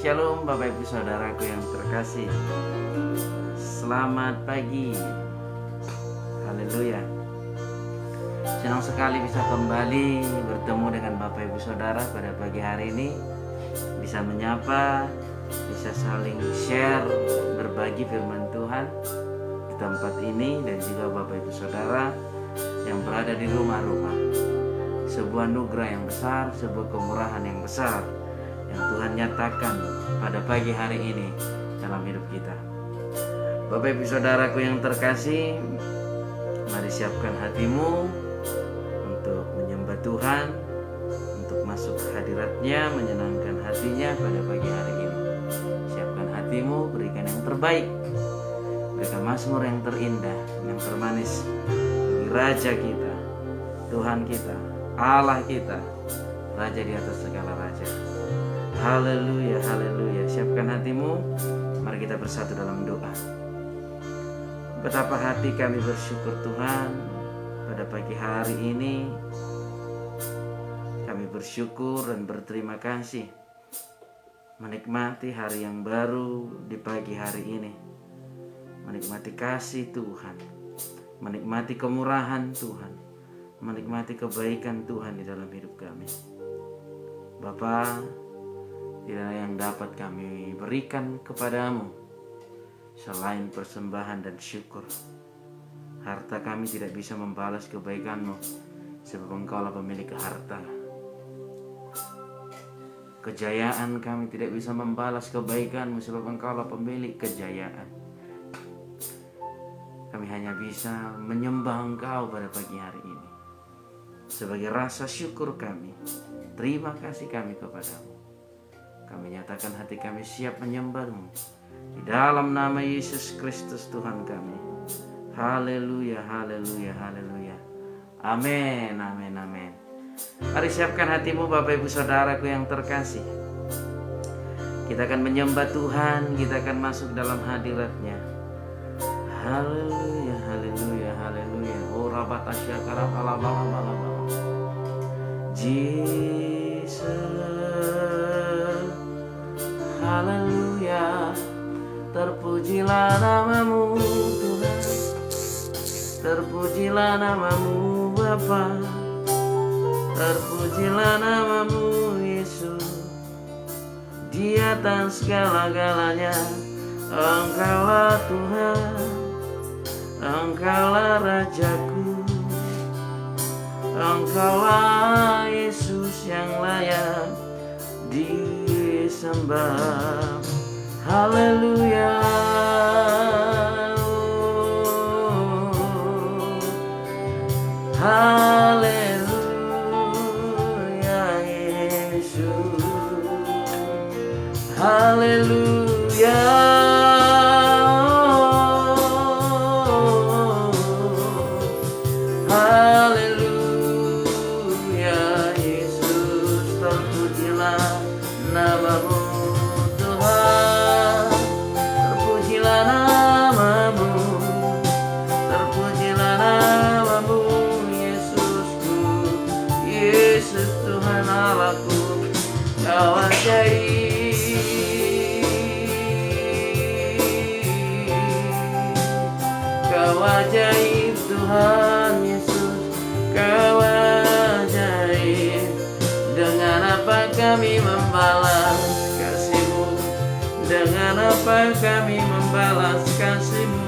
Shalom Bapak Ibu Saudaraku yang terkasih. Selamat pagi. Haleluya. Senang sekali bisa kembali bertemu dengan Bapak Ibu Saudara pada pagi hari ini. Bisa menyapa, bisa saling share, berbagi firman Tuhan di tempat ini, dan juga Bapak Ibu Saudara yang berada di rumah-rumah. Sebuah anugerah yang besar, sebuah kemurahan yang besar yang Tuhan nyatakan pada pagi hari ini dalam hidup kita. Bapak Ibu Saudaraku yang terkasih, mari siapkan hatimu untuk menyembah Tuhan, untuk masuk hadirat-Nya, menyenangkan hatinya pada pagi hari ini. Siapkan hatimu, berikan yang terbaik, berikan mazmur yang terindah, yang termanis bagi Raja kita, Tuhan kita, Allah kita, Raja di atas segala raja. Haleluya, haleluya. Siapkan hatimu, mari kita bersatu dalam doa. Betapa hati kami bersyukur Tuhan, pada pagi hari ini kami bersyukur dan berterima kasih menikmati hari yang baru di pagi hari ini. Menikmati kasih Tuhan, menikmati kemurahan Tuhan, menikmati kebaikan Tuhan di dalam hidup kami. Bapa, tidak ada yang dapat kami berikan kepadamu selain persembahan dan syukur. Harta kami tidak bisa membalas kebaikanmu, sebab Engkaulah pemilik harta. Kejayaan kami tidak bisa membalas kebaikanmu, sebab Engkaulah pemilik kejayaan. Kami hanya bisa menyembah Engkau pada pagi hari ini. Sebagai rasa syukur kami, terima kasih kami kepadamu. Kami nyatakan hati kami siap menyembah-Mu di dalam nama Yesus Kristus Tuhan kami. Haleluya, haleluya, haleluya. Amin, amin, amin. Mari siapkan hatimu Bapak Ibu Saudaraku yang terkasih. Kita akan menyembah Tuhan, kita akan masuk dalam hadirat-Nya. Haleluya, haleluya, haleluya. Oh rabatasya karabalabalabala. Jesus. Haleluya, terpujilah namamu Tuhan, terpujilah namamu Bapa, terpujilah namamu Yesus. Di atas segala-galanya Engkaulah Tuhan, Engkaulah Rajaku, Engkaulah Yesus yang layak disembah. Haleluya, haleluya Yesus, haleluya. Kau ajaib Tuhan Yesus, Kau ajaib. Dengan apa kami membalas kasih-Mu? Dengan apa kami membalas kasih-Mu?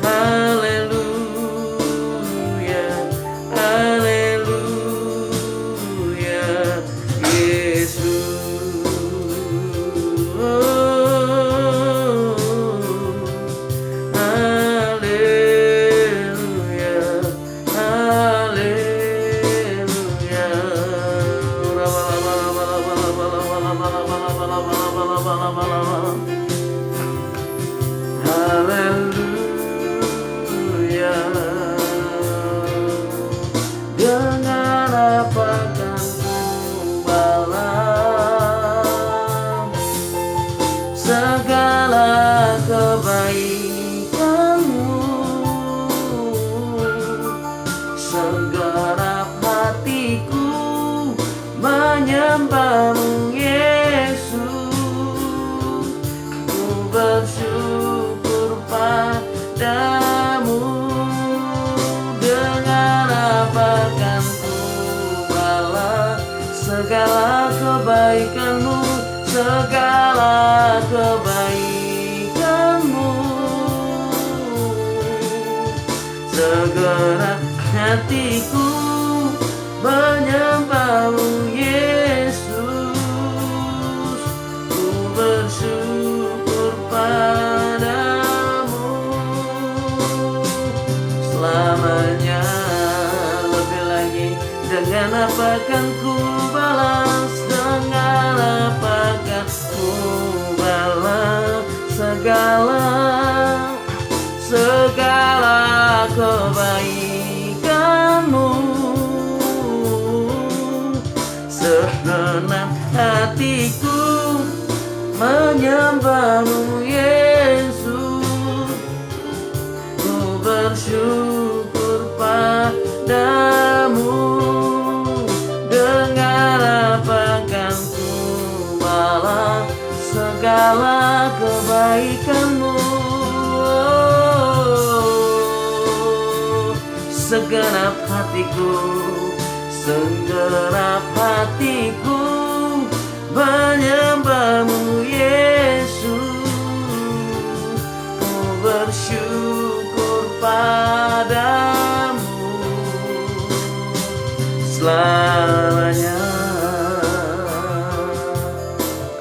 Haleluya, haleluya Yesus. Haleluya. Dengan apa kan ku balas segala kebaikan-Mu? Segenap hatiku menyembah-Mu Yesus. segala kebaikan-Mu, segala kebaikan-Mu. Segenap hatiku menyembah-Mu Yesus, ku bersyukur padamu selamanya. Lebih lagi, dengan apa kan ku balas, dengan apa kan ku balas segala kebaikan-Mu. Segenap hatiku menyembah-Mu Yesus, ku bersyukur padamu. Dengan apa kan ku balas segala kebaikan-Mu. Segenap hatiku menyembah-Mu Yesus, ku bersyukur padamu selamanya.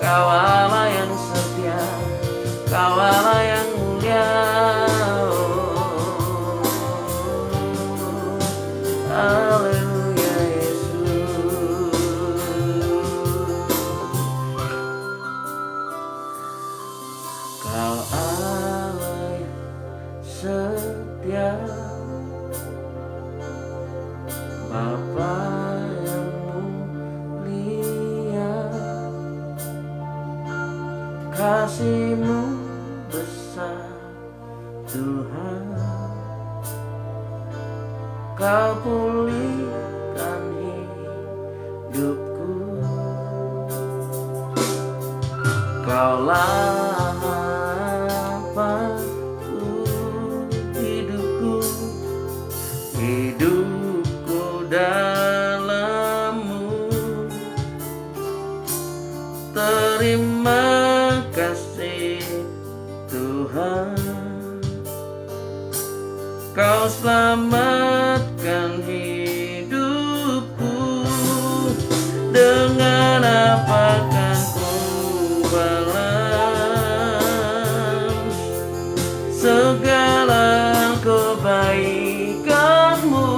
Kau Allah yang setia, Kau Allah yang mulia. Haleluya Yesus. Kau Allah yang setia, Bapa yang mulia. Kasih-Mu besar Tuhan, Kau pulihkan hidupku. Kaulah harapanku, hidupku dalam-Mu. Terima kasih Tuhan, Kau selamatkan hidupku. Dengan apa kan ku balas segala kebaikan-Mu.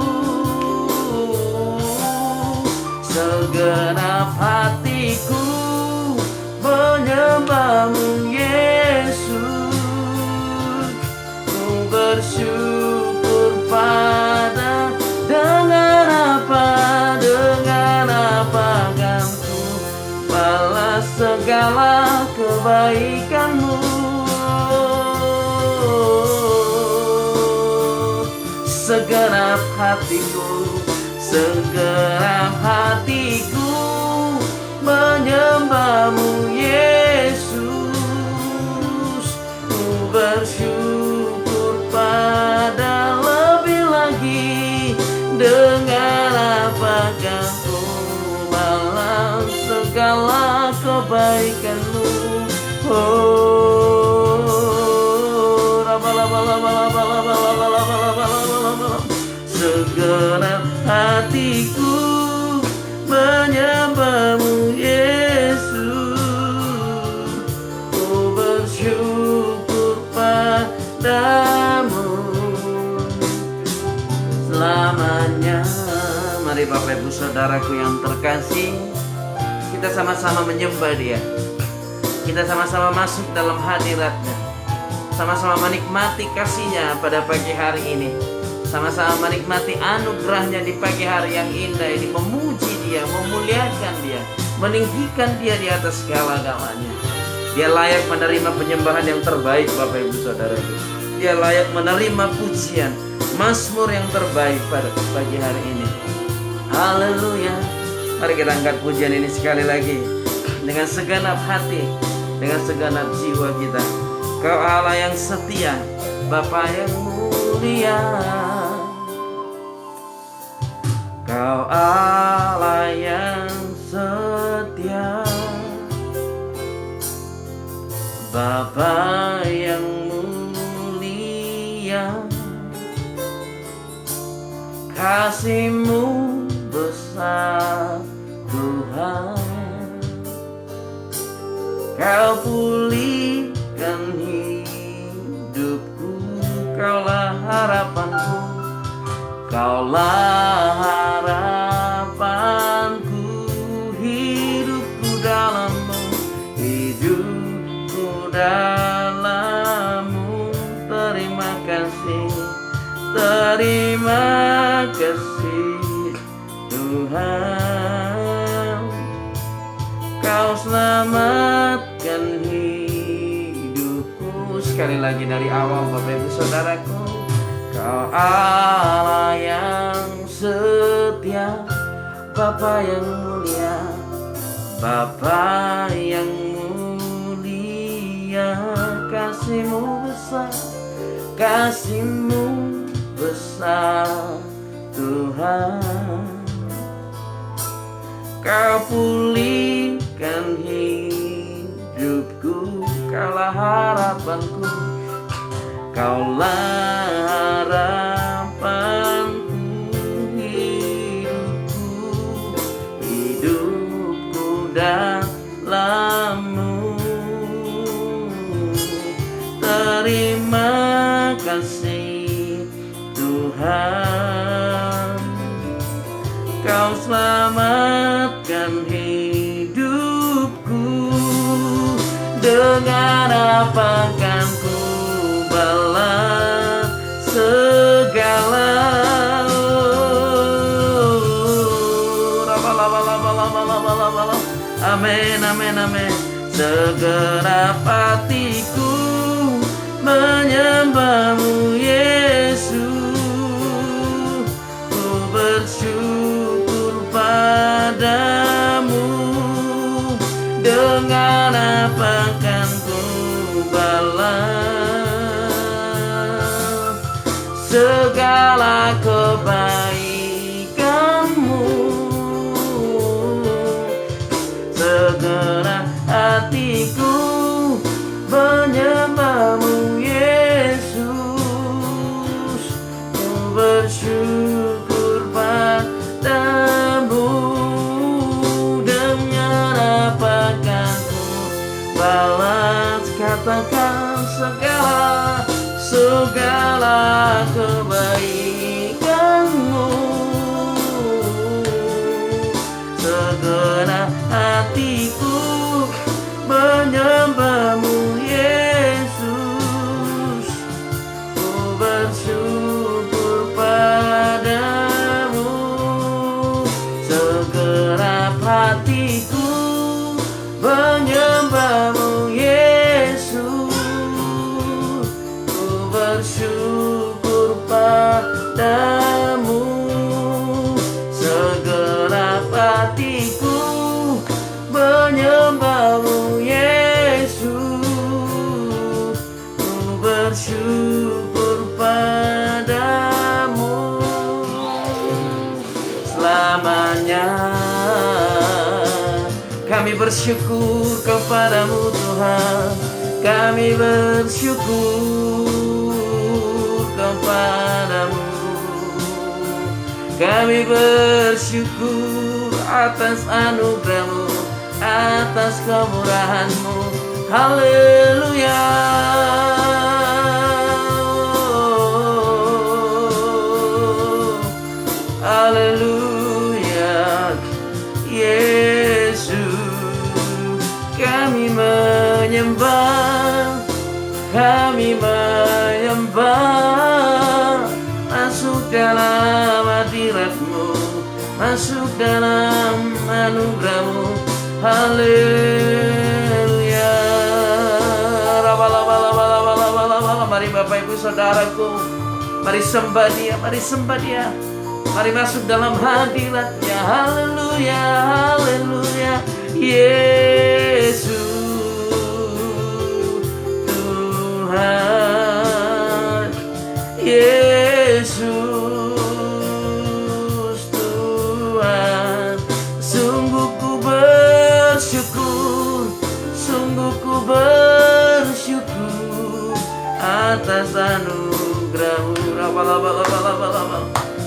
Segenap hatiku menyembah-Mu Yesus, ku bersyukur pada. Dengan apa kan ku balas segala kebaikan-Mu. Segenap hatiku menyembah-Mu Yesus, ku bersyukur pada. Lebih lagi, dengan apa kan ku balas segala kebaikan-Mu. Segenap hatiku menyembah-Mu Yesus, ku bersyukur padamu selamanya. Mari Bapak Ibu Saudaraku yang terkasih, kita sama-sama menyembah Dia. Kita sama-sama masuk dalam hadirat-Nya, sama-sama menikmati kasih-Nya pada pagi hari ini, sama-sama menikmati anugerah-Nya di pagi hari yang indah ini. Memuji Dia, memuliakan Dia, meninggikan Dia di atas segala-galanya. Dia layak menerima penyembahan yang terbaik Bapak Ibu Saudaraku. Dia layak menerima pujian, mazmur yang terbaik pada pagi hari ini. Haleluya. Mari kita angkat pujian ini sekali lagi dengan segenap hati, dengan segenap jiwa kita. Kau Allah yang setia, Bapa yang mulia. Kau Allah yang setia, kasih-Mu besar Tuhan. Kau pulihkan hidupku, Kaulah harapanku, Kaulah harapanku. Hidupku dalam-Mu, hidupku dalam-Mu. Terima kasih Tuhan. Kau selamatkan hidupku. Sekali lagi dari awal, Bapak Ibu Saudaraku. Kau Allah yang setia, Bapa yang mulia, Bapa yang mulia. Kasih-Mu besar, kasih-Mu besar Tuhan. Kau pulihkan hidupku, Kaulah harapanku, Kaulah harapanku. Hidupku dalam-Mu. Terima kasih Tuhan. Kau selamatkan hidupku. Dengan apa kan ku balas segala. Amin, amin, amin. Segenap hatiku menyembah-Mu Yesus. Ku bersyukur padamu. Dengan apa kan ku balas segala kebaikan-Mu. Segenap hatiku menyembah-Mu Yesus. Ku bersyukur padamu. Dengan apa kan ku balas, katakan segala kebaikan-Mu. Segenap hatiku menyembah-Mu Yesus. Ku bersyukur padamu. Segenap hatiku menyembah-Mu Yesus. Ku bersyukur padamu. Segenap hatiku menyembah-Mu Yesus. Ku bersyukur padamu. Selamanya kami bersyukur kepada-Mu Tuhan. Kami bersyukur kepada-Mu. Kami bersyukur atas anugerah-Mu, atas kemurahan-Mu. Haleluya. Haleluya. Yesus, kami menyembah, kami menyembah. Masuk dalam hadirat-Mu, masuk dalam anugerah-Mu. Haleluya. Mari Bapak Ibu Saudaraku, mari sembah Dia, mari sembah Dia. Mari masuk dalam hadirat-Nya. Haleluya, haleluya. Yesus Tuhan, Yesus Tuhan. Sungguh ku bersyukur, sungguh ku bersyukur atas anugerah-Mu.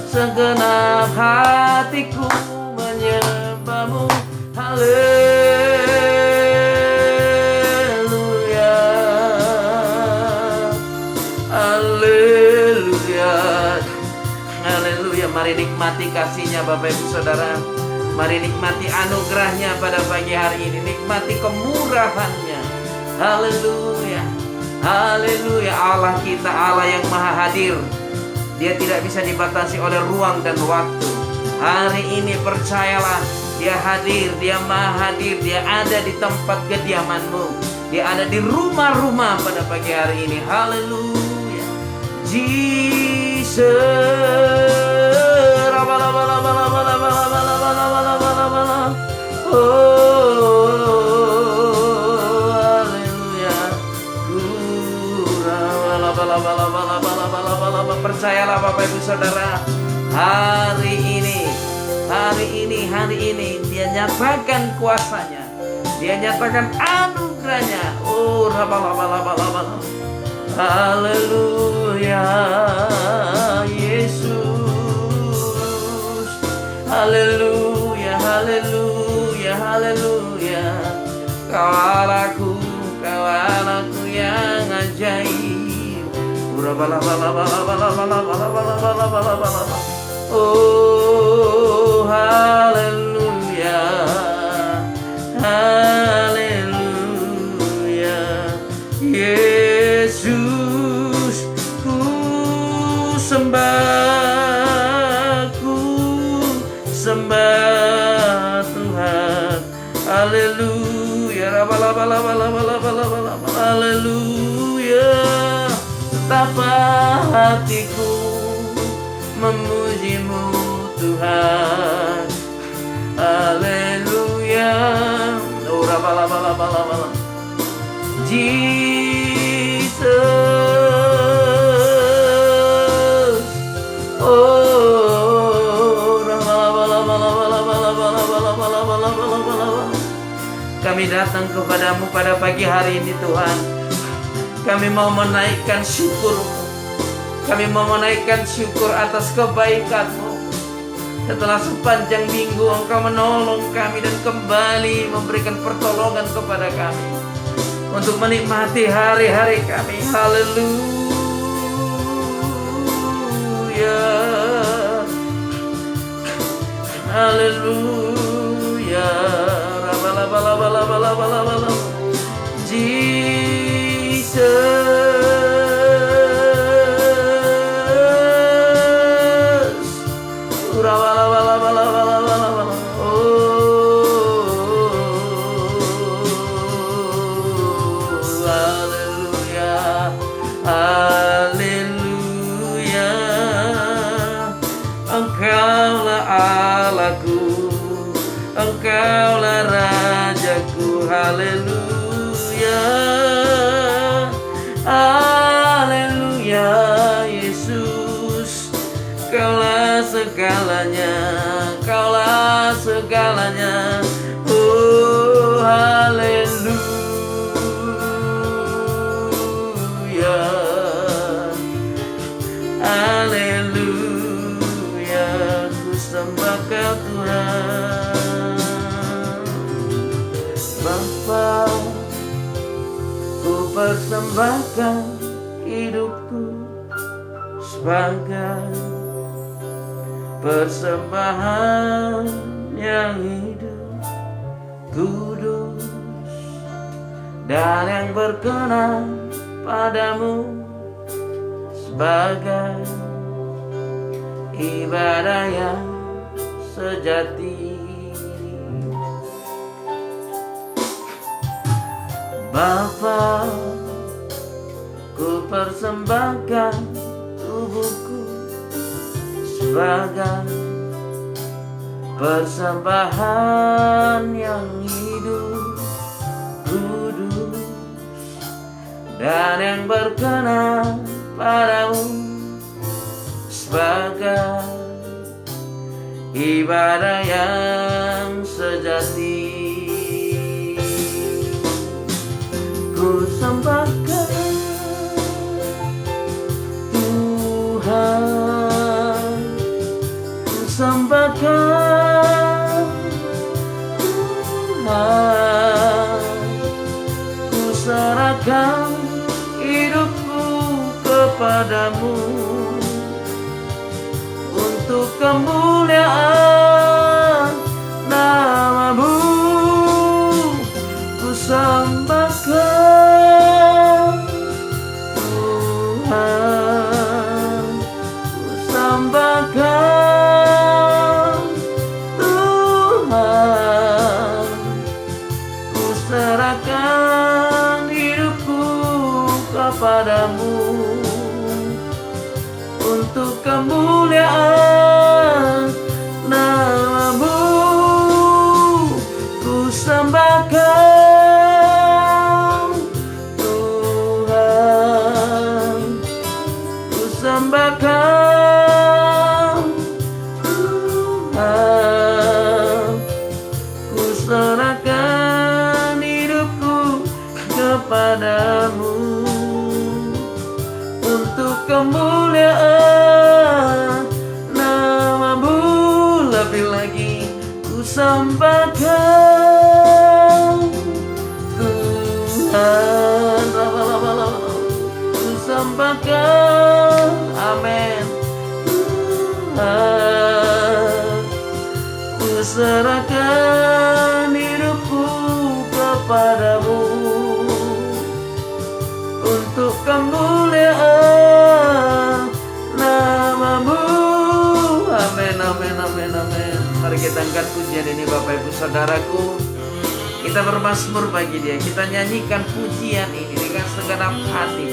Segenap Mari nikmati kasih-Nya Bapak Ibu Saudara. Mari nikmati anugerah-Nya pada pagi hari ini. Nikmati kemurahan-Nya. Haleluya. Haleluya. Allah kita Allah yang maha hadir. Dia tidak bisa dibatasi oleh ruang dan waktu. Hari ini percayalah, Dia hadir, Dia maha hadir. Dia ada di tempat kediamanmu. Dia ada di rumah-rumah pada pagi hari ini. Haleluya. Jesus. Percayalah Bapak Ibu Saudara, hari ini Dia nyatakan kuasa-Nya, Dia nyatakan anugerah-Nya. Oh, haleluya Yesus. Haleluya, haleluya, haleluya. Kau Allahku yang ajaib. Oh, haleluya, haleluya. Yesus, ku sembah Tuhan. Haleluya, haleluya. Betapa hatiku memuji-Mu Tuhan. Haleluya. Oh, Jesus. Oh, kami datang kepadamu pada pagi hari ini Tuhan. Kami mau menaikkan syukur. Kami mau menaikkan syukur atas kebaikan-Mu. Setelah sepanjang minggu Engkau menolong kami dan kembali memberikan pertolongan kepada kami untuk menikmati hari-hari kami. Haleluya. Haleluya. Engkaulah Allahku, Engkaulah Rajaku. Haleluya, haleluya. Yesus, Kaulah segalanya, Kaulah segalanya. Oh, haleluya, haleluya. Ku sembah Kau Tuhan. Bapa, ku persembahkan hidupku sebagai persembahan yang hidup, kudus, dan yang berkenan padamu, sebagai ibadah yang sejati. Bapa, ku persembahkan tubuhku sebagai persembahan yang hidup, kudus, dan yang berkenan padamu, sebagai ibadah yang sejati. Ku sembahkan Tuhan, ku sembahkan Tuhan, ku serahkan hidupku kepadamu untuk sembahkan Tuhan, ku sembahkan, amin. Tuhan, ku serahkan hidupku kepadamu untuk kemuliaan namamu. Amin, amin, amin, amin. Mari kita angkat pujian ini Bapak Ibu Saudaraku. Kita bermazmur bagi Dia. Kita nyanyikan pujian ini dengan segenap hati,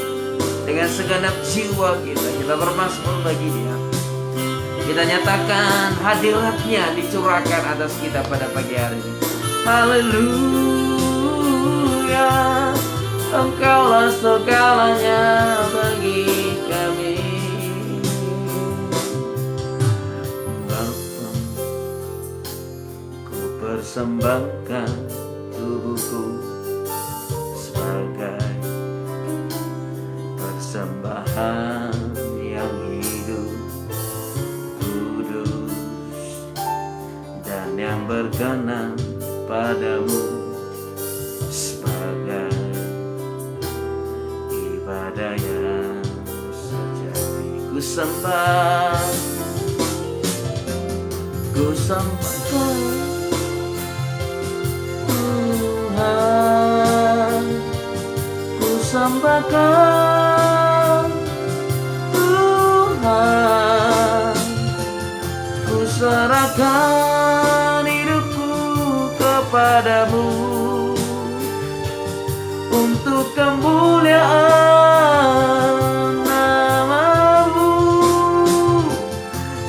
dengan segenap jiwa kita. Kita bermazmur bagi Dia. Kita nyatakan hadirat-Nya dicurahkan atas kita pada pagi hari ini. Haleluya, Engkaulah segalanya bagi kami. Bapa, ku persembahkan tubuhku sebagai persembahan yang hidup, kudus, dan yang berkenan padamu, sebagai ibadah yang sejati. Ku sembahkan Tuhan, ku sembahkan Tuhan, ku serahkan hidupku kepadamu untuk kemuliaan namamu.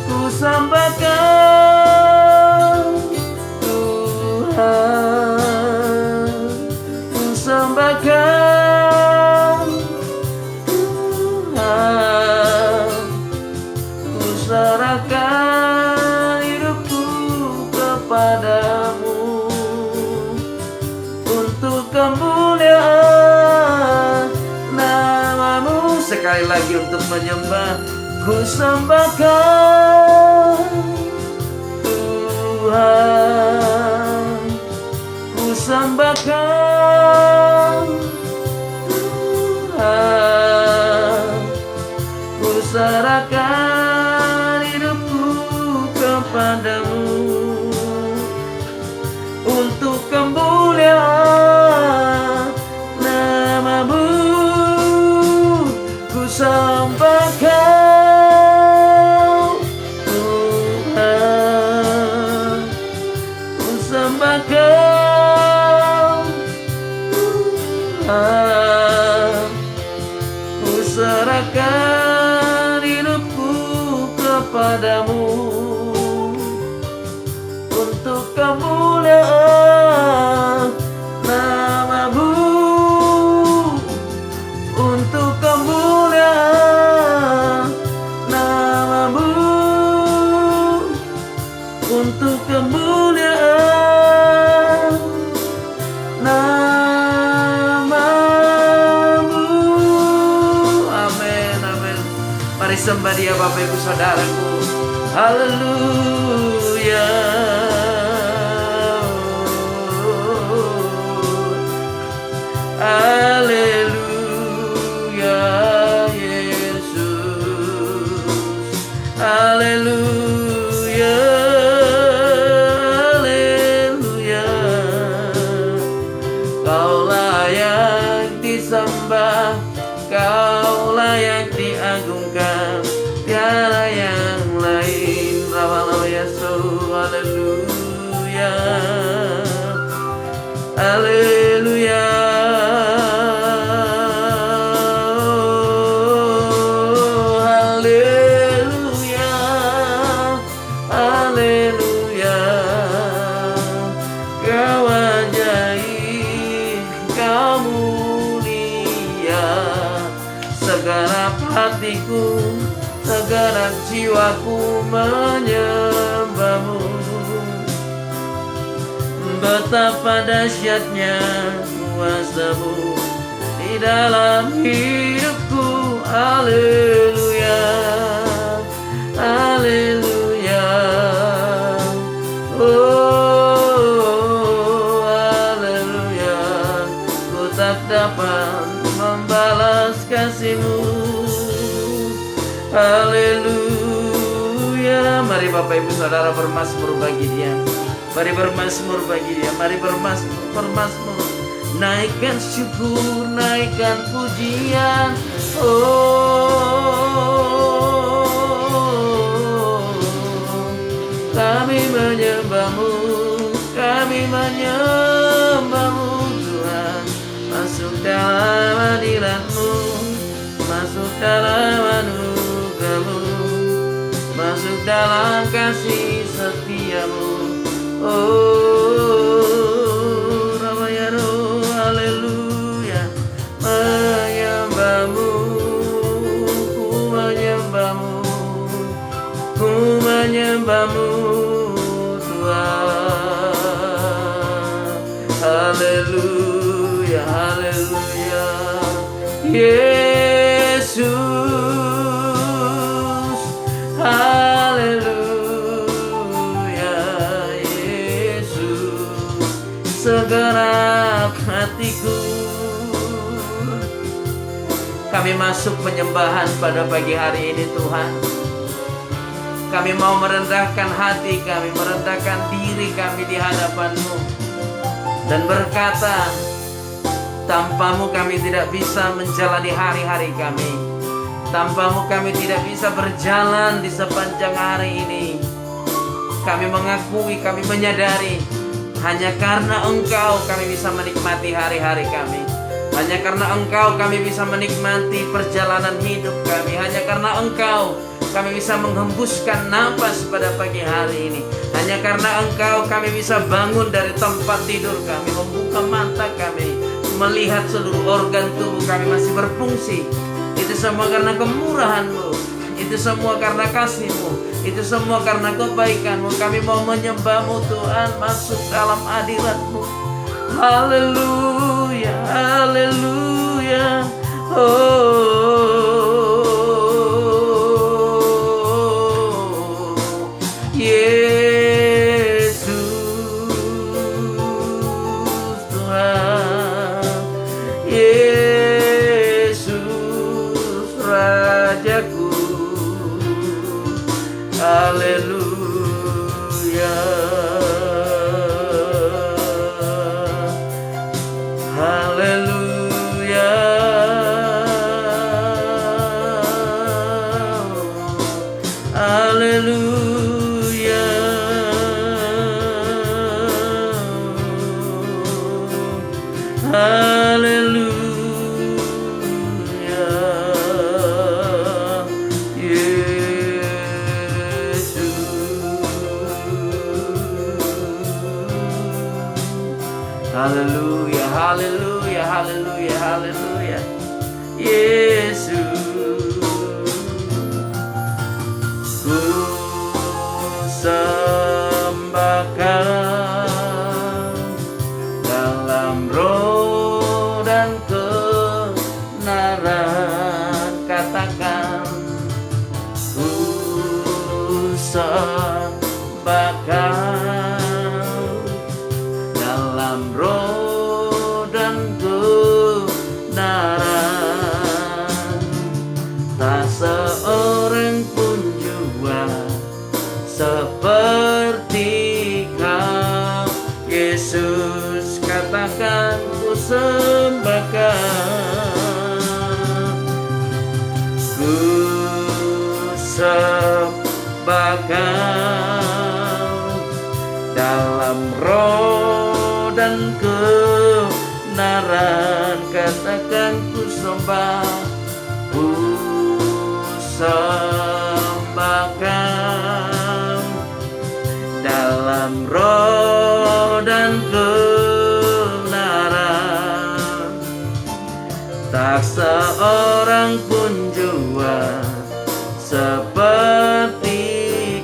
Ku sembahkan Tuhan, ku sembahkan Tuhan, ku serahkan hidupku kepadamu untuk kemuliaan namamu. Sekali lagi untuk menyembah, ku sembahkan Tuhan, ku sembahkan Tuhan, ku serahkan hidupku kepadamu untuk kemuliaan namamu. Ku sembahkan Tuhan, ku sembahkan Tuhan, ku serahkan hidupku kepadamu untuk kemuliaan namamu, untuk kemuliaan namamu, untuk kemuliaan namamu. Amin, amin. Mari sembah Dia Bapak Ibu Saudaraku. Haleluya. Haleluya Yesus. Haleluya. Haleluya. Kau layak disembah, Kau layak diagungkan, tiada yang lain. Nama Yesus. Haleluya. Haleluya. Haleluya. Haleluya. Kau ajaib, Kau mulia. Segenap hatiku, segenap jiwaku menyembahmu. Betapa dahsyatnya kuasa-Mu di dalam hidupku. Haleluya. Haleluya. Oh, dapat membalas kasih-Mu. Haleluya. Mari Bapak Ibu Saudara bermazmur bagi Dia. Mari bermazmur bagi Dia. Mari bermazmur. Naikkan syukur, naikkan pujian. Oh, kami menyembah-Mu, kami menyembah-Mu Tuhan. Masuk dalam hadirat-Mu, masuk dalam anugerah-Mu, masuk dalam kasih setia-Mu. Oh, Ramayaro, haleluya. Menyembah-Mu, ku menyembah-Mu, ku menyembah-Mu Tuhan. Haleluya, haleluya. Yesus, haleluya. Yesus, segenap hatiku. Kami masuk penyembahan pada pagi hari ini Tuhan. Kami mau merendahkan hati kami, merendahkan diri kami di hadapan-Mu, dan berkata, tanpa-Mu kami tidak bisa menjalani hari-hari kami. Tanpa-Mu kami tidak bisa berjalan di sepanjang hari ini. Kami mengakui, kami menyadari, hanya karena Engkau kami bisa menikmati hari-hari kami. Hanya karena Engkau kami bisa menikmati perjalanan hidup kami. Hanya karena Engkau kami bisa menghembuskan napas pada pagi hari ini. Hanya karena Engkau kami bisa bangun dari tempat tidur kami, membuka mata kami, melihat seluruh organ tubuh kami masih berfungsi. Itu semua karena kemurahan-Mu, itu semua karena kasih-Mu, itu semua karena kebaikan-Mu. Kami mau menyembah-Mu Tuhan, masuk dalam hadirat-Mu. Haleluya, haleluya. Haleluya, haleluya, haleluya, haleluya. Haleluya, haleluya, haleluya, haleluya. Yesus, ku sembahkan dalam roh dan kebenaran. Katakan, ku sembahkan dalam roh dan kebenaran. Tak seorang pun jua seperti Kau, Yesus. Katakan, ku sembahkan, ku sembahkan dalam roh dan kebenaran. Katakan, ku sembah, ku sembahkan dalam roh dan kebenaran. Tak seorang pun jua seperti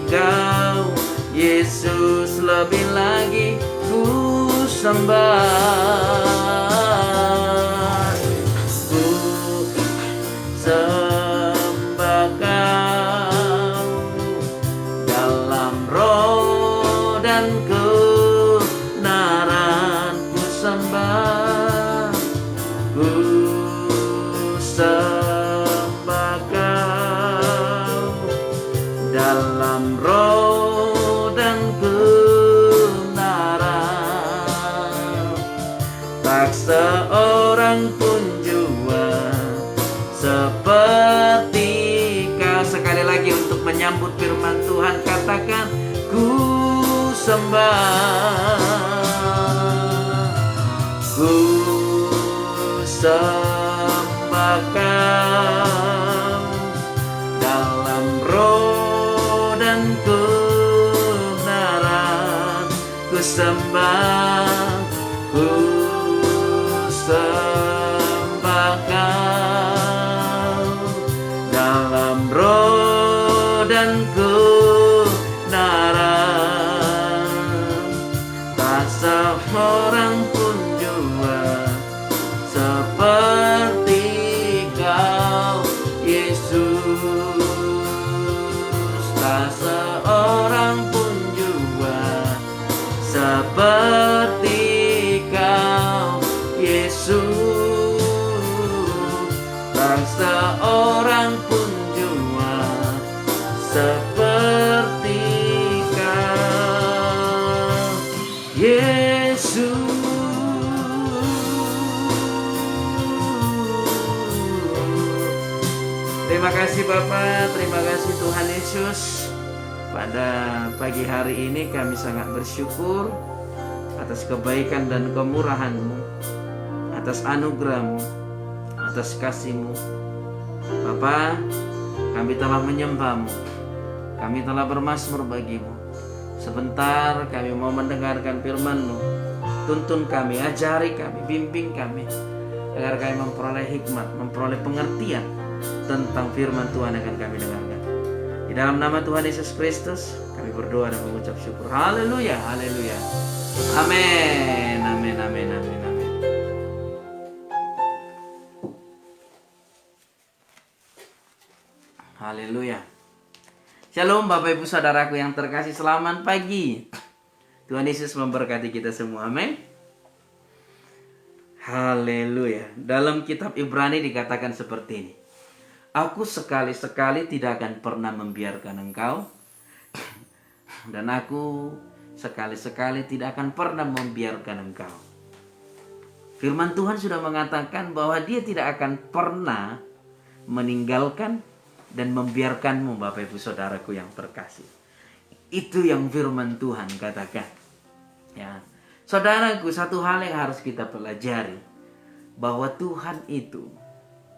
Kau, Yesus. Lebih lagi ku sembah, ku sembahkan dalam roh dan kebenaran. Ku sembah, ku tak seorang pun jua seperti Kau. Sekali lagi untuk menyambut firman Tuhan, katakan, ku sembah, ku sembah Kau dalam roh dan kebenaran. Ku sembah, ku sembah Kau dalam roh dan kebenaran. Tak seorang pun jua seperti Kau, Yesus. Tak seorang pun jua seperti Kau, Yesus. Tak seorang pun jua seperti Kau, Yesus. Terima kasih Bapa, terima kasih Tuhan Yesus. Pada pagi hari ini kami sangat bersyukur atas kebaikan dan kemurahan-Mu, atas anugerah-Mu, atas kasih-Mu. Bapa, kami telah menyembah-Mu, kami telah bermazmur bagi-Mu. Sebentar kami mau mendengarkan firman-Mu. Tuntun kami, ajari kami, bimbing kami, agar kami memperoleh hikmat, memperoleh pengertian tentang firman Tuhan yang akan kami dengarkan. Di dalam nama Tuhan Yesus Kristus kami berdoa dan mengucap syukur. Haleluya, haleluya. Amin, amin, amin, amin, amin. Haleluya. Shalom Bapak Ibu Saudaraku yang terkasih, selamat pagi. Tuhan Yesus memberkati kita semua, amin. Haleluya. Dalam kitab Ibrani dikatakan seperti ini. Aku sekali-sekali tidak akan pernah membiarkan engkau, dan aku sekali-sekali tidak akan pernah membiarkan engkau. Firman Tuhan sudah mengatakan bahwa Dia tidak akan pernah meninggalkan dan membiarkanmu, Bapak Ibu Saudaraku yang terkasih. Itu yang firman Tuhan katakan. Ya, saudaraku, satu hal yang harus kita pelajari, bahwa Tuhan itu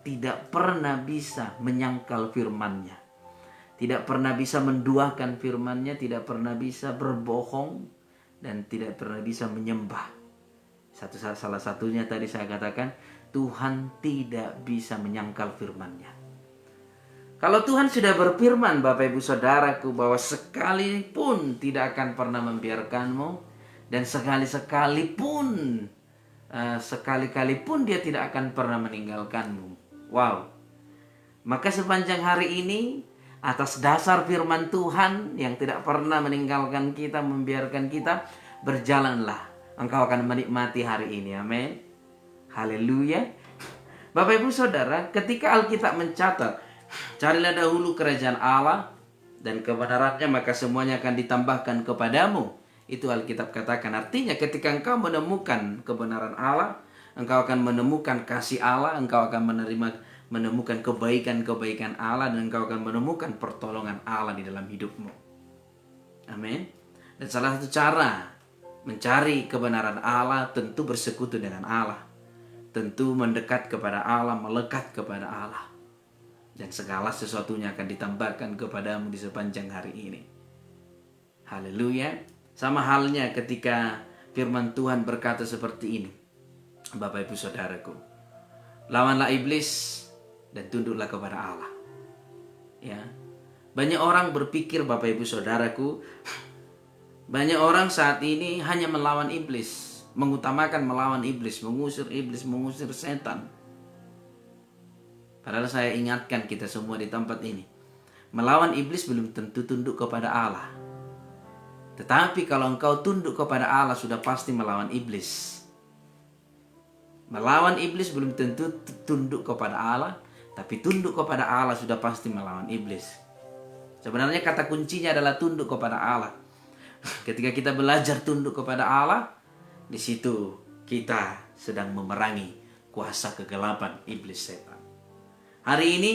tidak pernah bisa menyangkal firman-Nya, tidak pernah bisa menduakan firman-Nya, tidak pernah bisa berbohong, dan tidak pernah bisa menyembah. Salah satunya tadi saya katakan, Tuhan tidak bisa menyangkal firman-Nya. Kalau Tuhan sudah berfirman, Bapak Ibu Saudaraku, bahwa sekalipun tidak akan pernah membiarkanmu, dan sekali-kali pun Dia tidak akan pernah meninggalkanmu. Wow. Maka sepanjang hari ini, atas dasar firman Tuhan yang tidak pernah meninggalkan kita, membiarkan kita, berjalanlah. Engkau akan menikmati hari ini. Amin. Haleluya. Bapak Ibu Saudara, ketika Alkitab mencatat, carilah dahulu kerajaan Allah dan kebenarannya, maka semuanya akan ditambahkan kepadamu. Itu Alkitab katakan. Artinya ketika engkau menemukan kebenaran Allah, engkau akan menemukan kasih Allah, engkau akan menemukan kebaikan-kebaikan Allah, dan engkau akan menemukan pertolongan Allah di dalam hidupmu. Amin. Dan salah satu cara mencari kebenaran Allah tentu bersekutu dengan Allah, tentu mendekat kepada Allah, melekat kepada Allah, dan segala sesuatunya akan ditambahkan kepadamu di sepanjang hari ini. Haleluya. Sama halnya ketika firman Tuhan berkata seperti ini, Bapak Ibu Saudaraku, lawanlah iblis dan tunduklah kepada Allah. Ya, banyak orang berpikir, Bapak Ibu Saudaraku, banyak orang saat ini hanya melawan iblis, mengutamakan melawan iblis, mengusir setan. Padahal saya ingatkan kita semua di tempat ini, melawan iblis belum tentu tunduk kepada Allah. Tetapi kalau engkau tunduk kepada Allah, sudah pasti melawan iblis. Melawan iblis belum tentu tunduk kepada Allah, tapi tunduk kepada Allah sudah pasti melawan iblis. Sebenarnya kata kuncinya adalah tunduk kepada Allah. Ketika kita belajar tunduk kepada Allah, di situ kita sedang memerangi kuasa kegelapan iblis setan. Hari ini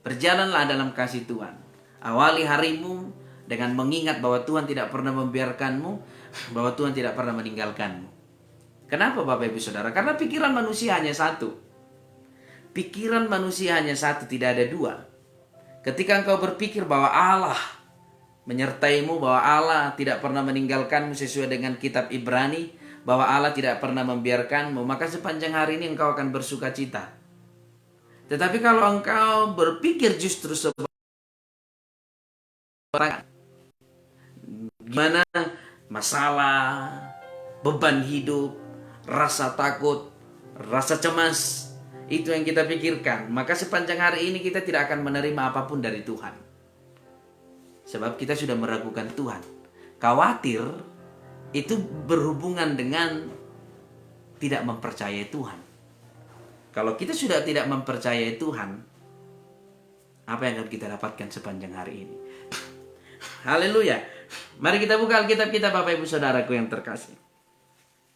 berjalanlah dalam kasih Tuhan. Awali harimu dengan mengingat bahwa Tuhan tidak pernah membiarkanmu, bahwa Tuhan tidak pernah meninggalkanmu. Kenapa Bapak Ibu Saudara? Karena pikiran manusia hanya satu. Pikiran manusia hanya satu, tidak ada dua. Ketika engkau berpikir bahwa Allah menyertaimu, bahwa Allah tidak pernah meninggalkanmu sesuai dengan kitab Ibrani, bahwa Allah tidak pernah membiarkanmu, maka sepanjang hari ini engkau akan bersuka cita. Tetapi kalau engkau berpikir justru gimana masalah, beban hidup, rasa takut, rasa cemas, itu yang kita pikirkan, maka sepanjang hari ini kita tidak akan menerima apapun dari Tuhan. Sebab kita sudah meragukan Tuhan. Khawatir itu berhubungan dengan tidak mempercayai Tuhan. Kalau kita sudah tidak mempercayai Tuhan, apa yang akan kita dapatkan sepanjang hari ini? Haleluya. Mari kita buka Alkitab kita, Bapak Ibu Saudaraku yang terkasih.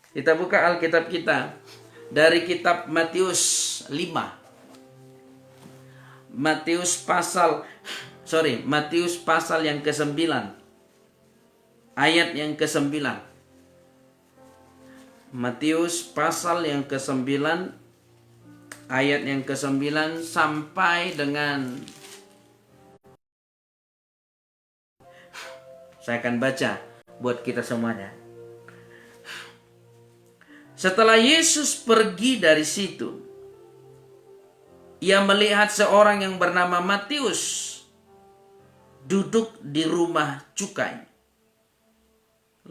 Kita buka Alkitab kita dari kitab Matius 5. Matius pasal yang ke-9. Ayat yang ke-9. Matius pasal yang ke-9 ayat yang ke-9 sampai dengan, saya akan baca buat kita semuanya. Setelah Yesus pergi dari situ, ia melihat seorang yang bernama Matius duduk di rumah cukai.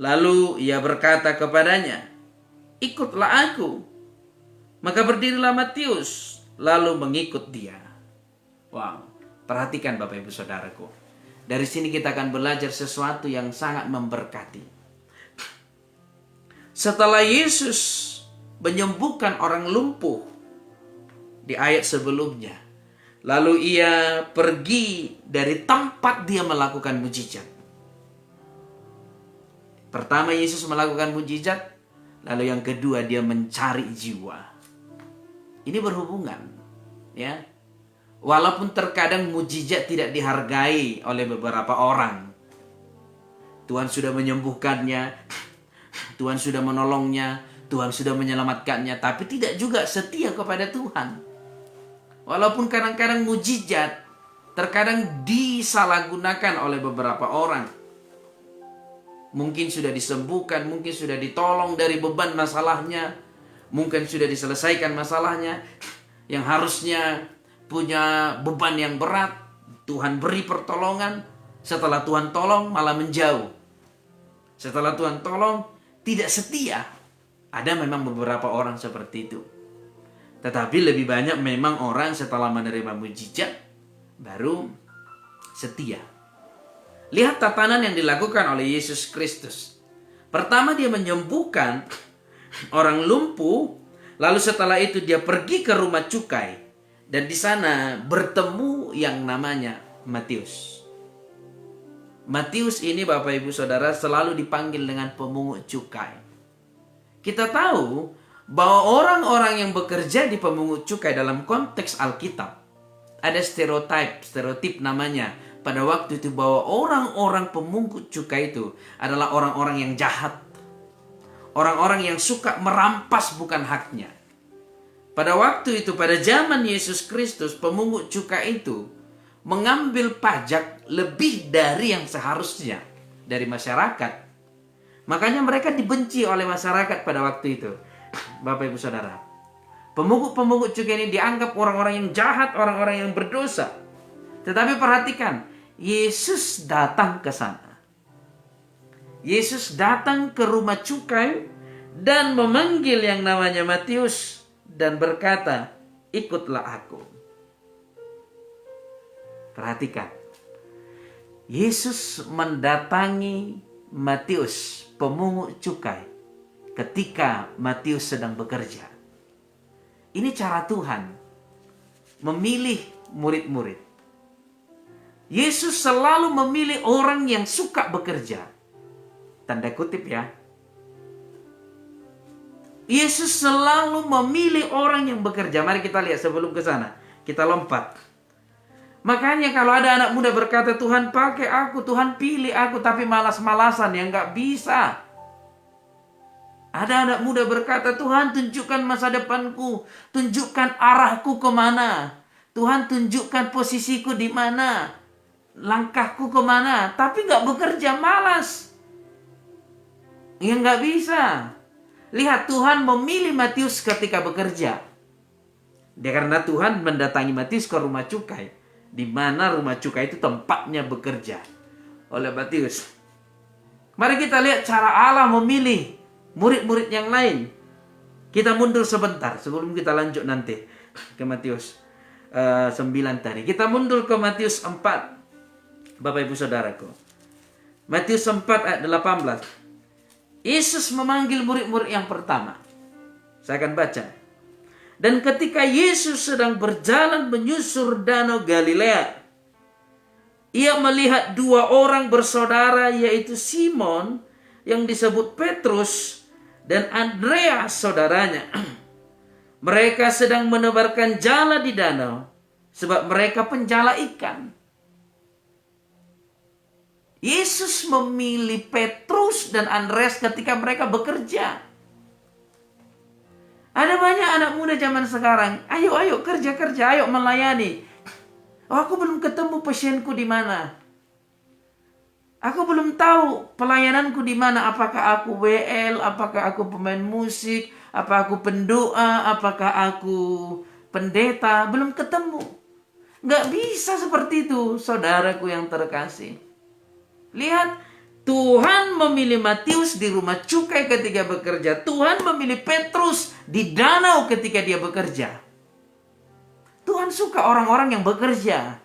Lalu ia berkata kepadanya, "Ikutlah aku." Maka berdirilah Matius, lalu mengikut dia. Wow, perhatikan Bapak Ibu Saudaraku. Dari sini kita akan belajar sesuatu yang sangat memberkati. Setelah Yesus menyembuhkan orang lumpuh di ayat sebelumnya, lalu ia pergi dari tempat dia melakukan mujizat. Pertama Yesus melakukan mujizat, lalu yang kedua dia mencari jiwa. Ini berhubungan, ya. Walaupun terkadang mujizat tidak dihargai oleh beberapa orang. Tuhan sudah menyembuhkannya, Tuhan sudah menolongnya, Tuhan sudah menyelamatkannya, tapi tidak juga setia kepada Tuhan. Walaupun kadang-kadang mujizat terkadang disalahgunakan oleh beberapa orang. Mungkin sudah disembuhkan, mungkin sudah ditolong dari beban masalahnya, mungkin sudah diselesaikan masalahnya. Yang harusnya punya beban yang berat, Tuhan beri pertolongan. Setelah Tuhan tolong malah menjauh. Setelah Tuhan tolong tidak setia. Ada memang beberapa orang seperti itu. Tetapi lebih banyak memang orang setelah menerima mujizat baru setia. Lihat tatanan yang dilakukan oleh Yesus Kristus. Pertama dia menyembuhkan orang lumpuh, lalu setelah itu dia pergi ke rumah cukai dan di sana bertemu yang namanya Matius. Matius ini Bapak Ibu Saudara selalu dipanggil dengan pemungut cukai. Kita tahu bahwa orang-orang yang bekerja di pemungut cukai dalam konteks Alkitab ada stereotip namanya. Pada waktu itu bahwa orang-orang pemungut cukai itu adalah orang-orang yang jahat. Orang-orang yang suka merampas bukan haknya. Pada waktu itu, pada zaman Yesus Kristus, pemungut cukai itu mengambil pajak lebih dari yang seharusnya dari masyarakat. Makanya mereka dibenci oleh masyarakat pada waktu itu. Bapak Ibu Saudara, pemungut-pemungut cukai ini dianggap orang-orang yang jahat, orang-orang yang berdosa. Tetapi perhatikan, Yesus datang ke sana. Yesus datang ke rumah cukai dan memanggil yang namanya Matius dan berkata, "Ikutlah aku." Perhatikan, Yesus mendatangi Matius, pemungut cukai, ketika Matius sedang bekerja. Ini cara Tuhan memilih murid-murid. Yesus selalu memilih orang yang suka bekerja. Tanda kutip ya. Yesus selalu memilih orang yang bekerja. Mari kita lihat sebelum ke sana. Kita lompat. Makanya kalau ada anak muda berkata, Tuhan pakai aku, Tuhan pilih aku, tapi malas-malasan, ya nggak bisa. Ada anak muda berkata, Tuhan tunjukkan masa depanku, tunjukkan arahku kemana. Tuhan tunjukkan posisiku di mana, langkahku kemana, tapi nggak bekerja, malas. Ya nggak bisa. Lihat, Tuhan memilih Matius ketika bekerja. Dia karena Tuhan mendatangi Matius ke rumah cukai, di mana rumah cukai itu tempatnya bekerja oleh Matius. Mari kita lihat cara Allah memilih murid-murid yang lain. Kita mundur sebentar sebelum kita lanjut nanti ke Matius 9 tadi. Kita mundur ke Matius 4. Bapak Ibu Saudaraku. Matius 4 ayat 18. Yesus memanggil murid-murid yang pertama. Saya akan baca. Dan ketika Yesus sedang berjalan menyusur danau Galilea, ia melihat dua orang bersaudara, yaitu Simon yang disebut Petrus dan Andreas saudaranya. Mereka sedang menebarkan jala di danau, sebab mereka penjala ikan. Yesus memilih Petrus dan Andreas ketika mereka bekerja. Ada banyak anak muda zaman sekarang, ayo kerja, ayo melayani. Oh, aku belum ketemu pasienku di mana. Aku belum tahu pelayananku di mana. Apakah aku WL, apakah aku pemain musik, apakah aku pendoa, apakah aku pendeta. Belum ketemu. Nggak bisa seperti itu, saudaraku yang terkasih. Lihat, Tuhan memilih Matius di rumah cukai ketika bekerja. Tuhan memilih Petrus di danau ketika dia bekerja. Tuhan suka orang-orang yang bekerja.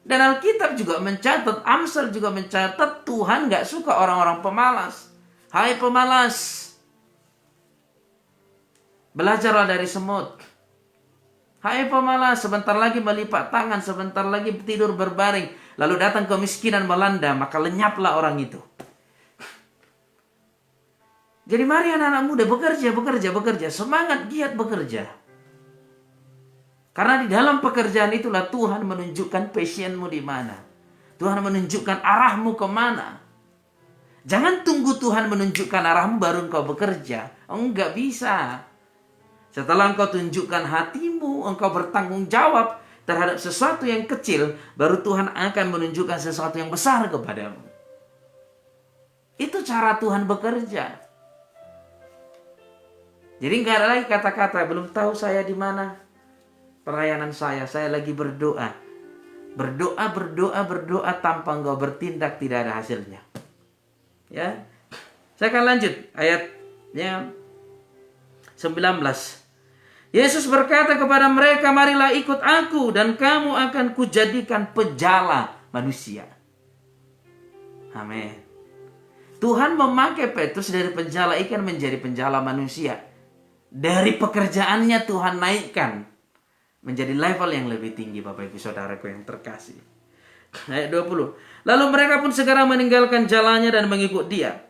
Dan Alkitab juga mencatat, Amsal juga mencatat, Tuhan gak suka orang-orang pemalas. Hai pemalas, belajarlah dari semut. Hai pemalas, sebentar lagi melipat tangan, sebentar lagi tidur berbaring. Lalu datang kemiskinan melanda, maka lenyaplah orang itu. Jadi mari anak-anak muda bekerja. Semangat, giat bekerja. Karena di dalam pekerjaan itulah Tuhan menunjukkan passionmu di mana. Tuhan menunjukkan arahmu kemana. Jangan tunggu Tuhan menunjukkan arahmu baru engkau bekerja. Enggak bisa. Setelah engkau tunjukkan hatimu, engkau bertanggung jawab terhadap sesuatu yang kecil, baru Tuhan akan menunjukkan sesuatu yang besar kepadamu. Itu cara Tuhan bekerja. Jadi nggak ada lagi kata-kata, belum tahu saya di mana pelayanan saya lagi berdoa. Berdoa tanpa engkau bertindak tidak ada hasilnya. Ya, saya akan lanjut ayatnya 19. Yesus berkata kepada mereka, marilah ikut aku dan kamu akan kujadikan pejala manusia. Amin. Tuhan memakai Petrus dari penjala ikan menjadi penjala manusia. Dari pekerjaannya Tuhan naikkan menjadi level yang lebih tinggi, Bapak Ibu Saudaraku yang terkasih. Ayat 20. Lalu mereka pun segera meninggalkan jalannya dan mengikut dia.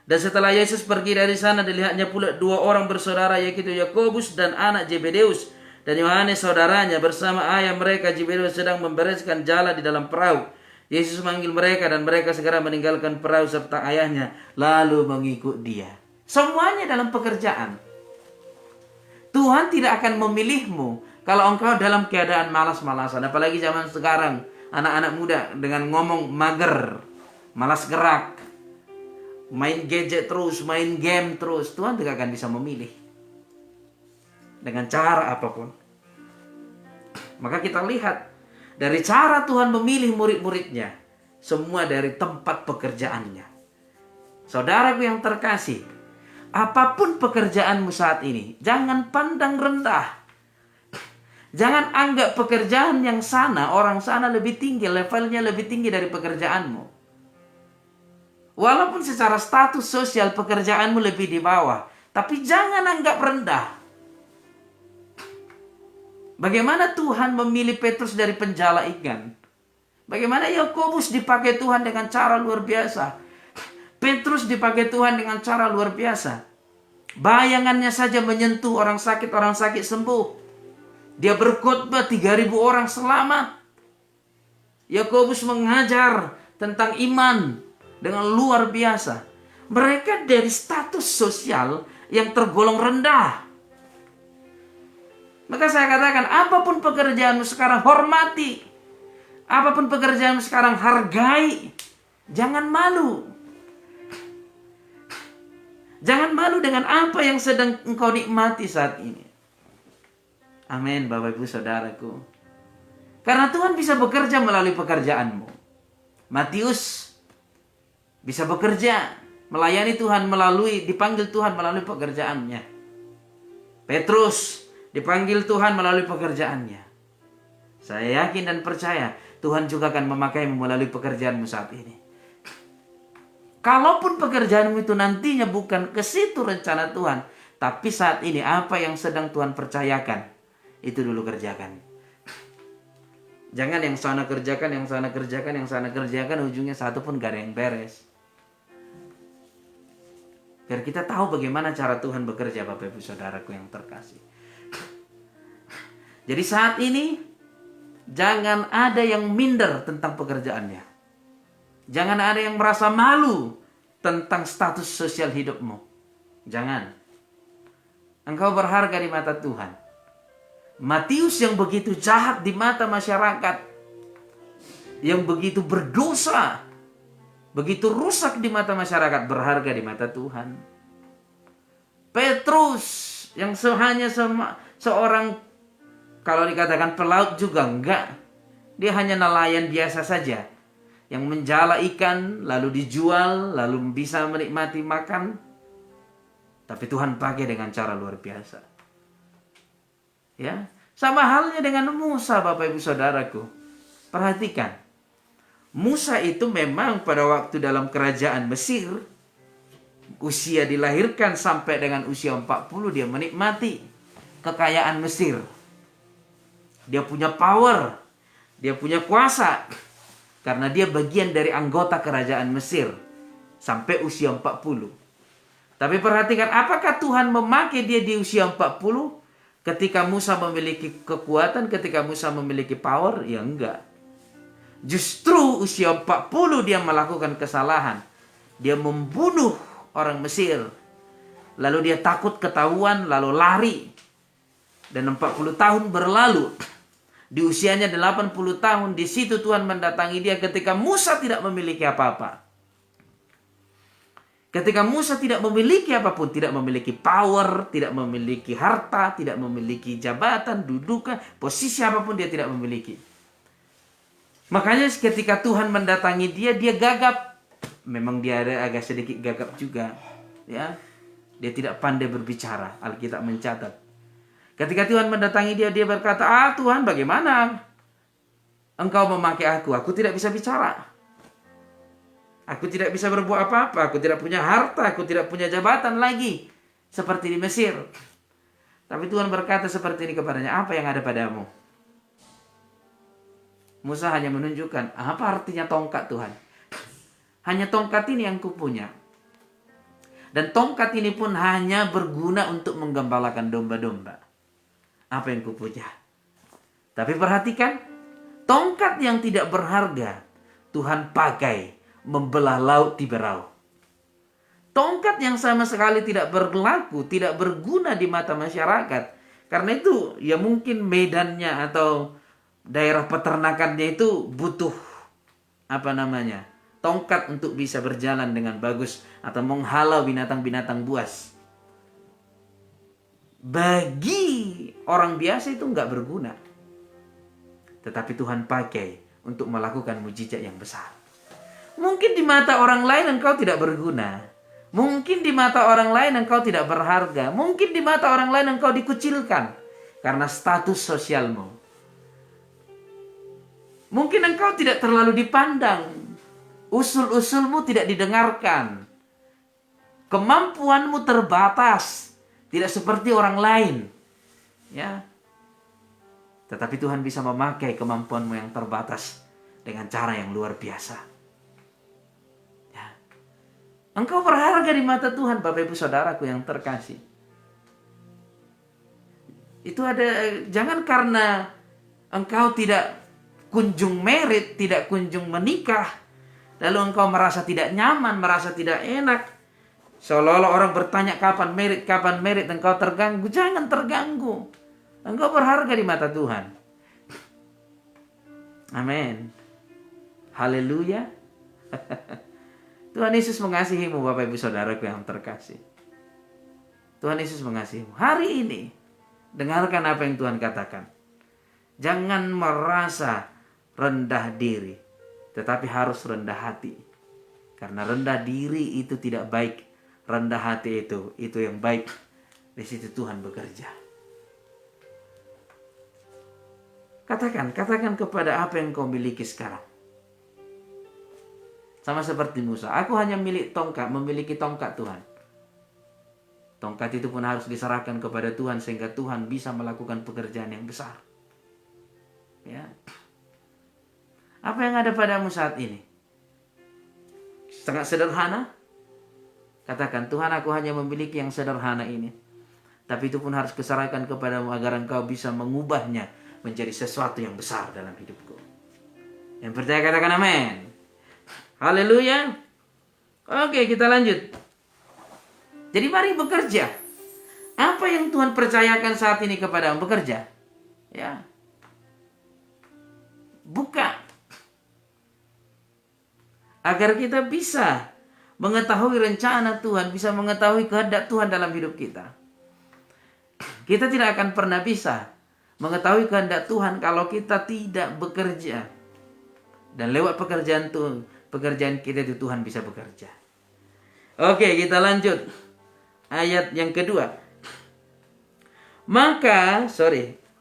Dan setelah Yesus pergi dari sana, dilihatnya pula dua orang bersaudara, yaitu Yakobus dan anak Zebedeus, dan Yohanes saudaranya bersama ayah mereka Zebedeus sedang membereskan jala di dalam perahu. Yesus memanggil mereka dan mereka segera meninggalkan perahu serta ayahnya, lalu mengikut dia. Semuanya dalam pekerjaan. Tuhan tidak akan memilihmu kalau engkau dalam keadaan malas-malasan. Apalagi zaman sekarang, anak-anak muda dengan ngomong mager, malas gerak, main gadget terus, main game terus. Tuhan tidak akan bisa memilih dengan cara apapun. Maka kita lihat dari cara Tuhan memilih murid-muridnya, semua dari tempat pekerjaannya. Saudaraku yang terkasih, apapun pekerjaanmu saat ini, jangan pandang rendah. Jangan anggap pekerjaan yang sana, orang sana lebih tinggi, levelnya lebih tinggi dari pekerjaanmu. Walaupun secara status sosial pekerjaanmu lebih di bawah, tapi jangan anggap rendah. Bagaimana Tuhan memilih Petrus dari penjala ikan? Bagaimana Yakobus dipakai Tuhan dengan cara luar biasa? Petrus dipakai Tuhan dengan cara luar biasa. Bayangannya saja menyentuh orang sakit sembuh. Dia berkhotbah 3.000 orang selamat. Yakobus mengajar tentang iman dengan luar biasa. Mereka dari status sosial yang tergolong rendah. Maka saya katakan, apapun pekerjaanmu sekarang hormati. Apapun pekerjaanmu sekarang hargai. Jangan malu. Jangan malu dengan apa yang sedang engkau nikmati saat ini. Amin, Bapak Ibu Saudaraku. Karena Tuhan bisa bekerja melalui pekerjaanmu. Matius bisa bekerja, melayani Tuhan dipanggil Tuhan melalui pekerjaannya. Petrus dipanggil Tuhan melalui pekerjaannya. Saya yakin dan percaya Tuhan juga akan memakaimu melalui pekerjaanmu saat ini. Kalaupun pekerjaanmu itu nantinya bukan ke situ rencana Tuhan, tapi saat ini apa yang sedang Tuhan percayakan, itu dulu kerjakan. Jangan yang sana kerjakan, yang sana kerjakan, yang sana kerjakan, ujungnya satu pun gak ada yang beres. Biar kita tahu bagaimana cara Tuhan bekerja, Bapak Ibu Saudaraku yang terkasih. Jadi saat ini, jangan ada yang minder tentang pekerjaannya. Jangan ada yang merasa malu tentang status sosial hidupmu. Jangan. Engkau berharga di mata Tuhan. Matius yang begitu jahat di mata masyarakat, yang begitu berdosa, begitu rusak di mata masyarakat, berharga di mata Tuhan. Petrus yang hanya seorang, kalau dikatakan pelaut juga enggak. Dia hanya nelayan biasa saja, yang menjala ikan, lalu dijual, lalu bisa menikmati makan. Tapi Tuhan pakai dengan cara luar biasa. Ya, sama halnya dengan Musa, Bapak Ibu Saudaraku. Perhatikan. Musa itu memang pada waktu dalam kerajaan Mesir, usia dilahirkan sampai dengan usia 40, dia menikmati kekayaan Mesir. Dia punya power, dia punya kuasa. Karena dia bagian dari anggota kerajaan Mesir sampai usia 40. Tapi perhatikan, apakah Tuhan memakai dia di usia 40? Ketika Musa memiliki kekuatan, ketika Musa memiliki power? Ya enggak. Justru usia 40 dia melakukan kesalahan. Dia membunuh orang Mesir. Lalu dia takut ketahuan, lalu lari. Dan 40 tahun berlalu. Di usianya 80 tahun, di situ Tuhan mendatangi dia ketika Musa tidak memiliki apa-apa. Ketika Musa tidak memiliki apapun, tidak memiliki power, tidak memiliki harta, tidak memiliki jabatan, dudukan, posisi apapun dia tidak memiliki. Makanya ketika Tuhan mendatangi dia, dia gagap. Memang dia ada agak sedikit gagap juga, ya. Dia tidak pandai berbicara, Alkitab mencatat. Ketika Tuhan mendatangi dia, dia berkata, Tuhan, bagaimana Engkau memakai aku? Aku tidak bisa bicara. Aku tidak bisa berbuat apa-apa. Aku tidak punya harta. Aku tidak punya jabatan lagi. Seperti di Mesir. Tapi Tuhan berkata seperti ini kepadanya, apa yang ada padamu? Musa hanya menunjukkan, apa artinya tongkat Tuhan? Hanya tongkat ini yang kupunya. Dan tongkat ini pun hanya berguna untuk menggembalakan domba-domba. Apa yang kupunya? Tapi perhatikan, tongkat yang tidak berharga Tuhan pakai membelah laut Tiberau. Tongkat yang sama sekali tidak berlaku, tidak berguna di mata masyarakat. Karena itu ya mungkin medannya atau daerah peternakannya itu butuh tongkat untuk bisa berjalan dengan bagus atau menghalau binatang-binatang buas. Bagi orang biasa itu nggak berguna. Tetapi Tuhan pakai untuk melakukan mujizat yang besar. Mungkin di mata orang lain engkau tidak berguna. Mungkin di mata orang lain engkau tidak berharga. Mungkin di mata orang lain engkau dikucilkan karena status sosialmu. Mungkin engkau tidak terlalu dipandang. Usul-usulmu tidak didengarkan. Kemampuanmu terbatas. Tidak seperti orang lain. Ya. Tetapi Tuhan bisa memakai kemampuanmu yang terbatas dengan cara yang luar biasa. Ya. Engkau berharga di mata Tuhan, Bapak Ibu Saudaraku yang terkasih. Itu jangan karena engkau tidak kunjung merit, tidak kunjung menikah, lalu engkau merasa tidak nyaman, merasa tidak enak, seolah-olah orang bertanya kapan merit, engkau terganggu. Jangan terganggu. Engkau berharga di mata Tuhan. Amin. Haleluya. Tuhan Yesus mengasihimu, Bapak Ibu Saudaraku yang terkasih. Tuhan Yesus mengasihimu. Hari ini, dengarkan apa yang Tuhan katakan. Jangan merasa rendah diri, tetapi harus rendah hati. Karena rendah diri itu tidak baik. Rendah hati itu yang baik. Di situ Tuhan bekerja. Katakan kepada apa yang kau miliki sekarang. Sama seperti Musa. Aku hanya memiliki tongkat Tuhan. Tongkat itu pun harus diserahkan kepada Tuhan sehingga Tuhan bisa melakukan pekerjaan yang besar. Ya. Apa yang ada padamu saat ini? Sangat sederhana? Katakan, Tuhan, aku hanya memiliki yang sederhana ini. Tapi itu pun harus kuserahkan kepadamu agar engkau bisa mengubahnya menjadi sesuatu yang besar dalam hidupku. Yang percaya katakan amin. Haleluya. Oke, kita lanjut. Jadi mari bekerja. Apa yang Tuhan percayakan saat ini kepadamu? Bekerja. Ya. Buka. Agar kita bisa mengetahui rencana Tuhan, bisa mengetahui kehendak Tuhan dalam hidup kita. Kita tidak akan pernah bisa mengetahui kehendak Tuhan kalau kita tidak bekerja. Dan lewat pekerjaan kita itu Tuhan bisa bekerja. Oke, kita lanjut. Ayat yang kedua.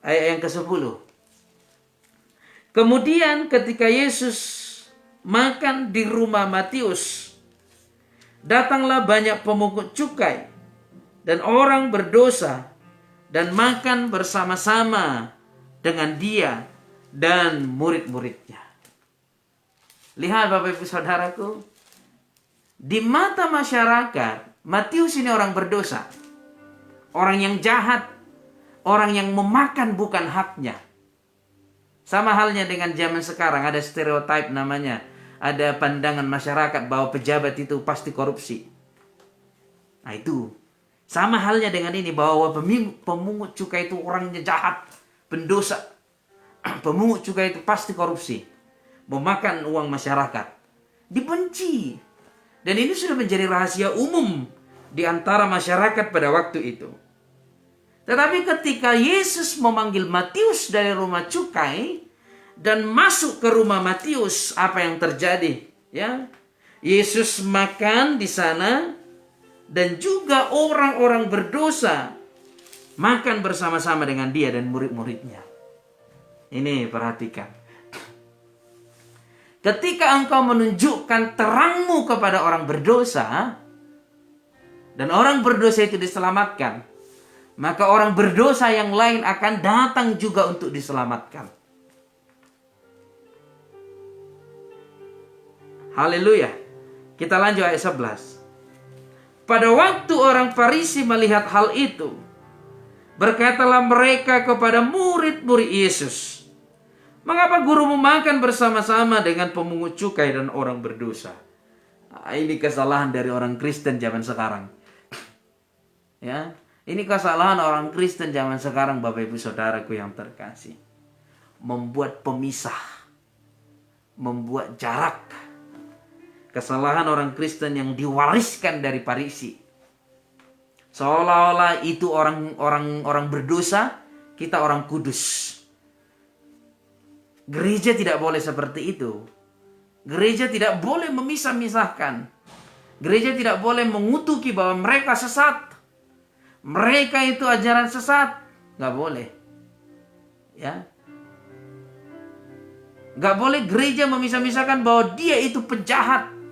Ayat yang ke-10. Kemudian ketika Yesus makan di rumah Matius, datanglah banyak pemungut cukai dan orang berdosa dan makan bersama-sama dengan dia dan murid-muridnya. Lihat Bapak Ibu Saudaraku, di mata masyarakat, Matius ini orang berdosa, orang yang jahat, orang yang memakan bukan haknya. Sama halnya dengan zaman sekarang, ada stereotip namanya. Ada pandangan masyarakat bahwa pejabat itu pasti korupsi. Nah itu. Sama halnya dengan ini, bahwa pemungut cukai itu orangnya jahat, pendosa. Pemungut cukai itu pasti korupsi. Memakan uang masyarakat. Dibenci. Dan ini sudah menjadi rahasia umum di antara masyarakat pada waktu itu. Tetapi ketika Yesus memanggil Matius dari rumah cukai dan masuk ke rumah Matius, apa yang terjadi? Ya, Yesus makan di sana dan juga orang-orang berdosa makan bersama-sama dengan dia dan murid-muridnya. Ini perhatikan. Ketika engkau menunjukkan terangmu kepada orang berdosa dan orang berdosa itu diselamatkan, maka orang berdosa yang lain akan datang juga untuk diselamatkan. Haleluya. Kita lanjut ayat 11. Pada waktu orang Farisi melihat hal itu, berkatalah mereka kepada murid-murid Yesus, "Mengapa gurumu makan bersama-sama dengan pemungut cukai dan orang berdosa?" Ini kesalahan dari orang Kristen zaman sekarang. Ya, ini kesalahan orang Kristen zaman sekarang, Bapak Ibu Saudaraku yang terkasih. Membuat pemisah, membuat jarak. Kesalahan orang Kristen yang diwariskan dari Farisi. Seolah-olah itu orang berdosa, kita orang kudus. Gereja tidak boleh seperti itu. Gereja tidak boleh memisah-misahkan. Gereja tidak boleh mengutuki bahwa mereka sesat. Mereka itu ajaran sesat. Nggak boleh. Ya. Nggak boleh gereja memisah-misahkan bahwa dia itu penjahat.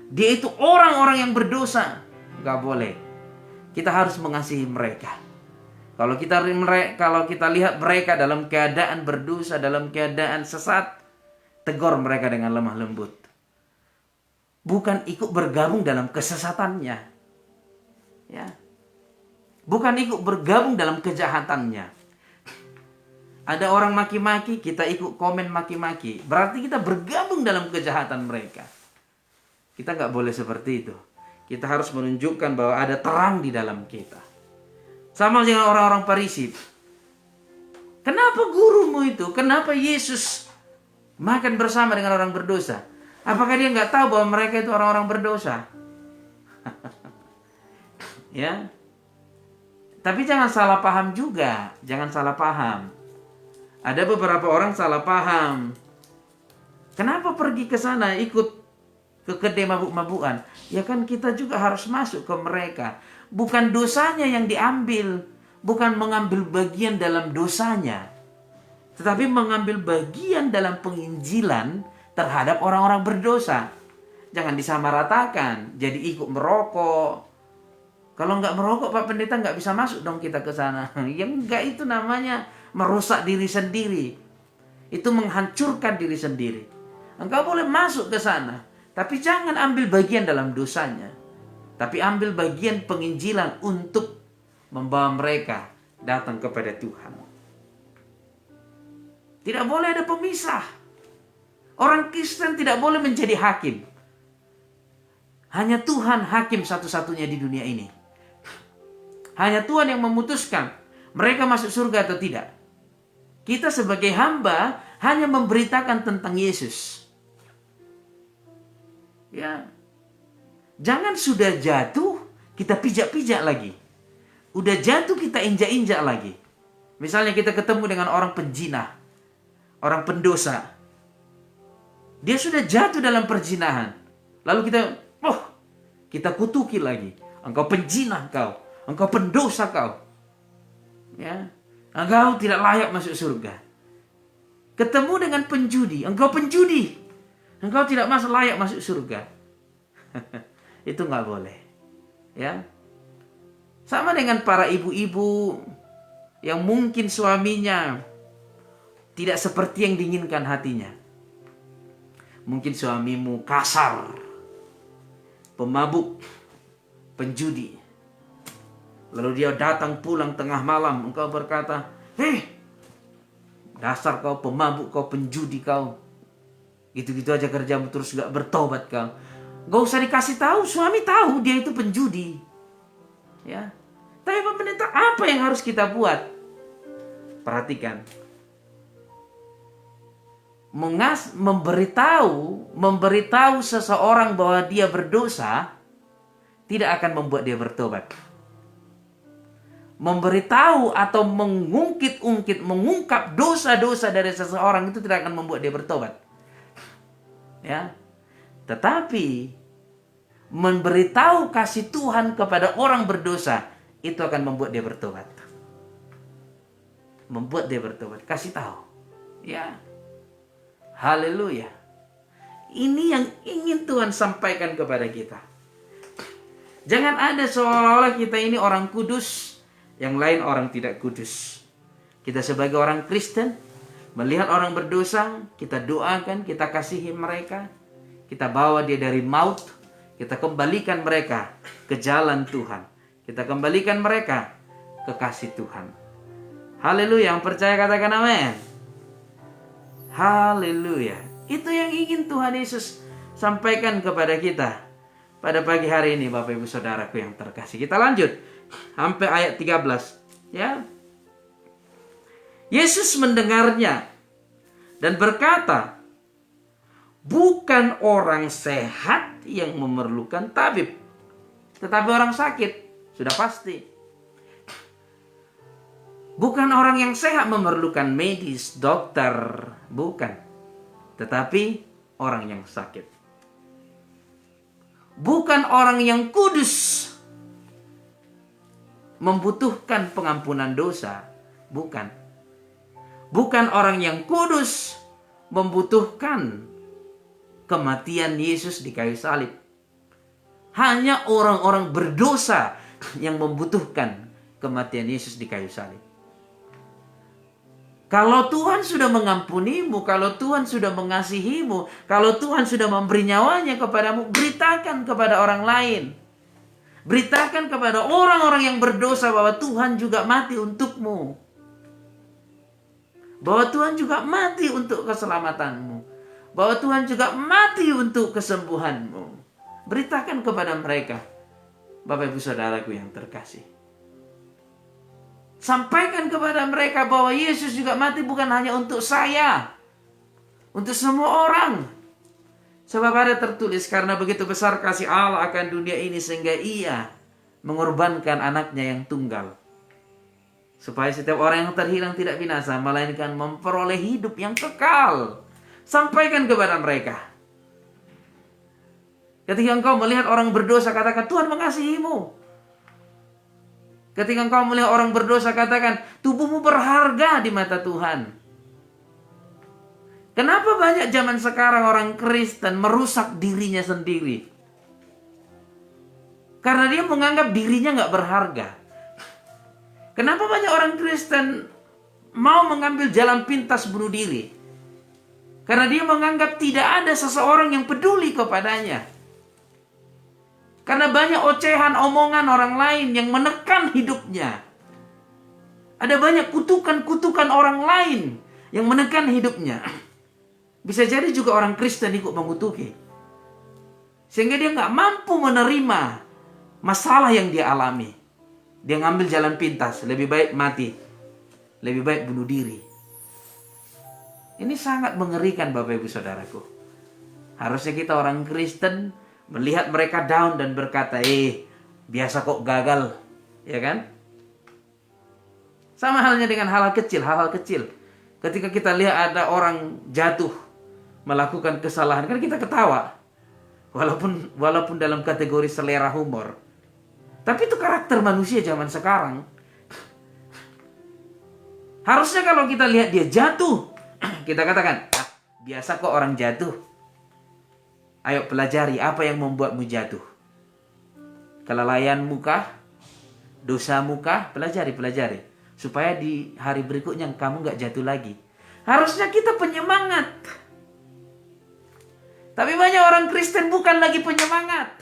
Dia itu orang-orang yang berdosa. Nggak boleh. Kita harus mengasihi mereka. Kalau kita lihat mereka dalam keadaan berdosa, dalam keadaan sesat, tegur mereka dengan lemah lembut. bukan ikut bergabung dalam kesesatannya. Ya. Bukan ikut bergabung dalam kejahatannya. Ada orang maki-maki, kita ikut komen maki-maki. Berarti kita bergabung dalam kejahatan mereka. Kita nggak boleh seperti itu. Kita harus menunjukkan bahwa ada terang di dalam kita. Sama dengan orang-orang Farisi. Kenapa gurumu itu? Kenapa Yesus makan bersama dengan orang berdosa? Apakah dia nggak tahu bahwa mereka itu orang-orang berdosa? Ya. Tapi jangan salah paham juga. Jangan salah paham. Ada beberapa orang salah paham. Kenapa pergi ke sana ikut ke kedai mabuk-mabukan? Ya kan kita juga harus masuk ke mereka. Bukan dosanya yang diambil. Bukan mengambil bagian dalam dosanya. Tetapi mengambil bagian dalam penginjilan terhadap orang-orang berdosa. Jangan disamaratakan. Jadi ikut merokok. Kalau nggak merokok Pak Pendeta nggak bisa masuk dong kita ke sana. Yang enggak, itu namanya merusak diri sendiri. Itu menghancurkan diri sendiri. Engkau boleh masuk ke sana. Tapi jangan ambil bagian dalam dosanya. Tapi ambil bagian penginjilan untuk membawa mereka datang kepada Tuhan. Tidak boleh ada pemisah. Orang Kristen tidak boleh menjadi hakim. Hanya Tuhan hakim satu-satunya di dunia ini. Hanya Tuhan yang memutuskan mereka masuk surga atau tidak. Kita sebagai hamba hanya memberitakan tentang Yesus. Ya. Jangan sudah jatuh kita pijak-pijak lagi. Udah jatuh kita injak-injak lagi. Misalnya kita ketemu dengan orang penjinah, orang pendosa. Dia sudah jatuh dalam perzinahan. Lalu kita kutuki lagi. Engkau penjinah kau. Engkau pendosa kau. Ya. Engkau tidak layak masuk surga. Ketemu dengan penjudi. Engkau penjudi. Engkau tidak layak masuk surga. Itu nggak boleh. Ya. Sama dengan para ibu-ibu yang mungkin suaminya tidak seperti yang diinginkan hatinya. Mungkin suamimu kasar, pemabuk, penjudi. Lalu dia datang pulang tengah malam. Engkau berkata, dasar kau pemabuk, kau penjudi kau. Gitu-gitu aja kerjamu terus gak bertobat kau. Gak usah dikasih tahu, suami tahu dia itu penjudi. Ya. Tapi Pak Pendeta, apa yang harus kita buat? Perhatikan. Memberitahu seseorang bahwa dia berdosa tidak akan membuat dia bertobat. Memberitahu atau mengungkap dosa-dosa dari seseorang itu tidak akan membuat dia bertobat. Ya. Tetapi memberitahu kasih Tuhan kepada orang berdosa itu akan membuat dia bertobat. Membuat dia bertobat, kasih tahu. Ya. Haleluya. Ini yang ingin Tuhan sampaikan kepada kita. Jangan ada seolah-olah kita ini orang kudus, yang lain orang tidak kudus. Kita sebagai orang Kristen, melihat orang berdosa, kita doakan, kita kasihi mereka. Kita bawa dia dari maut, kita kembalikan mereka ke jalan Tuhan. Kita kembalikan mereka ke kasih Tuhan. Haleluya, yang percaya katakan amin. Haleluya. Itu yang ingin Tuhan Yesus sampaikan kepada kita pada pagi hari ini, Bapak Ibu Saudaraku yang terkasih. Kita lanjut sampai ayat 13, ya. Yesus mendengarnya dan berkata, bukan orang sehat yang memerlukan tabib, tetapi orang sakit. Sudah pasti. Bukan orang yang sehat memerlukan medis, dokter, bukan. Tetapi orang yang sakit. Bukan orang yang kudus membutuhkan pengampunan dosa, bukan. Bukan orang yang kudus membutuhkan kematian Yesus di kayu salib. Hanya orang-orang berdosa yang membutuhkan kematian Yesus di kayu salib. Kalau Tuhan sudah mengampunimu, kalau Tuhan sudah mengasihimu, kalau Tuhan sudah memberi nyawanya kepadamu, beritakan kepada orang lain. Beritakan kepada orang-orang yang berdosa bahwa Tuhan juga mati untukmu. Bahwa Tuhan juga mati untuk keselamatanmu. Bahwa Tuhan juga mati untuk kesembuhanmu. Beritakan kepada mereka, Bapak Ibu Saudaraku yang terkasih. Sampaikan kepada mereka bahwa Yesus juga mati bukan hanya untuk saya, untuk semua orang. Sebab ada tertulis, karena begitu besar kasih Allah akan dunia ini sehingga Ia mengorbankan anaknya yang tunggal, supaya setiap orang yang terhilang tidak binasa, melainkan memperoleh hidup yang kekal. Sampaikan kepada mereka. Ketika engkau melihat orang berdosa, katakan, Tuhan mengasihimu. Ketika engkau melihat orang berdosa, katakan, tubuhmu berharga di mata Tuhan. Kenapa banyak zaman sekarang orang Kristen merusak dirinya sendiri? Karena dia menganggap dirinya nggak berharga. Kenapa banyak orang Kristen mau mengambil jalan pintas bunuh diri? Karena dia menganggap tidak ada seseorang yang peduli kepadanya. Karena banyak ocehan omongan orang lain yang menekan hidupnya. Ada banyak kutukan-kutukan orang lain yang menekan hidupnya. Bisa jadi juga orang Kristen ikut mengutuki. Sehingga dia nggak mampu menerima masalah yang dia alami. Dia ngambil jalan pintas, lebih baik mati, lebih baik bunuh diri. Ini sangat mengerikan Bapak Ibu Saudaraku. Harusnya kita orang Kristen melihat mereka down dan berkata, biasa kok gagal, ya kan? Sama halnya dengan hal-hal kecil. Ketika kita lihat ada orang jatuh, melakukan kesalahan, kan kita ketawa. Walaupun dalam kategori selera humor. Tapi itu karakter manusia zaman sekarang. Harusnya kalau kita lihat dia jatuh, kita katakan, biasa kok orang jatuh. Ayo pelajari apa yang membuatmu jatuh. Kelalaianmu kah? Dosamu kah? Pelajari. Supaya di hari berikutnya kamu gak jatuh lagi. Harusnya kita penyemangat. Tapi banyak orang Kristen bukan lagi penyemangat.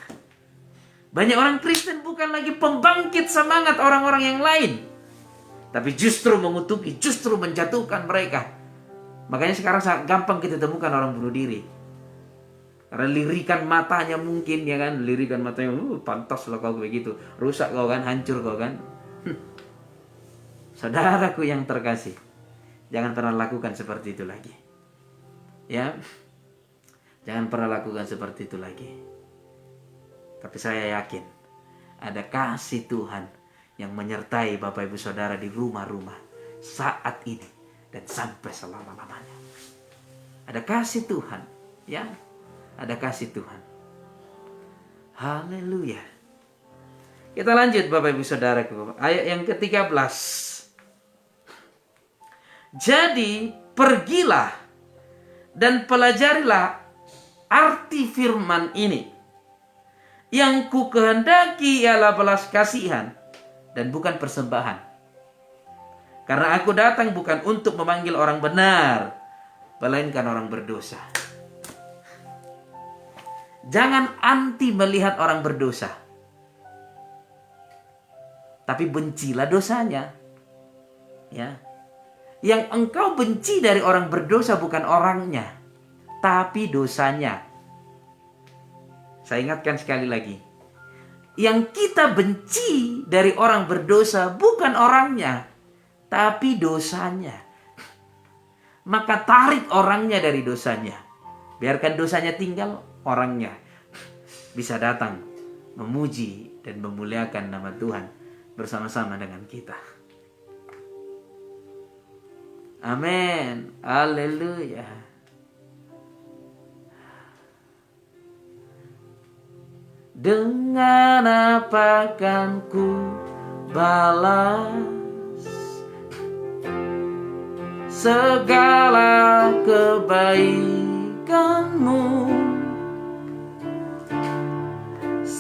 Banyak orang Kristen bukan lagi pembangkit semangat orang-orang yang lain. Tapi justru mengutuki, justru menjatuhkan mereka. Makanya sekarang sangat gampang kita temukan orang bunuh diri. Karena lirikan matanya mungkin, ya kan, lirikan matanya, pantas lah kau begitu, rusak kau kan, hancur kau kan. Saudaraku yang terkasih, jangan pernah lakukan seperti itu lagi, ya, jangan pernah lakukan seperti itu lagi. Tapi saya yakin ada kasih Tuhan yang menyertai Bapak Ibu Saudara di rumah-rumah saat ini dan sampai selama-lamanya. Ada kasih Tuhan, ya. Ada kasih Tuhan. Haleluya. Kita lanjut Bapak Ibu Saudaraku. Ayat yang ke-13. Jadi pergilah dan pelajarilah arti firman ini. Yang ku kehendaki ialah belas kasihan dan bukan persembahan. Karena aku datang bukan untuk memanggil orang benar, melainkan orang berdosa. Jangan anti melihat orang berdosa. Tapi bencilah dosanya. Ya. Yang engkau benci dari orang berdosa bukan orangnya, tapi dosanya. Saya ingatkan sekali lagi. Yang kita benci dari orang berdosa bukan orangnya, tapi dosanya. Maka tarik orangnya dari dosanya. Biarkan dosanya tinggal. Orangnya bisa datang memuji dan memuliakan nama Tuhan bersama-sama dengan kita. Amin. Haleluya. Dengan apa kan ku balas segala kebaikanmu?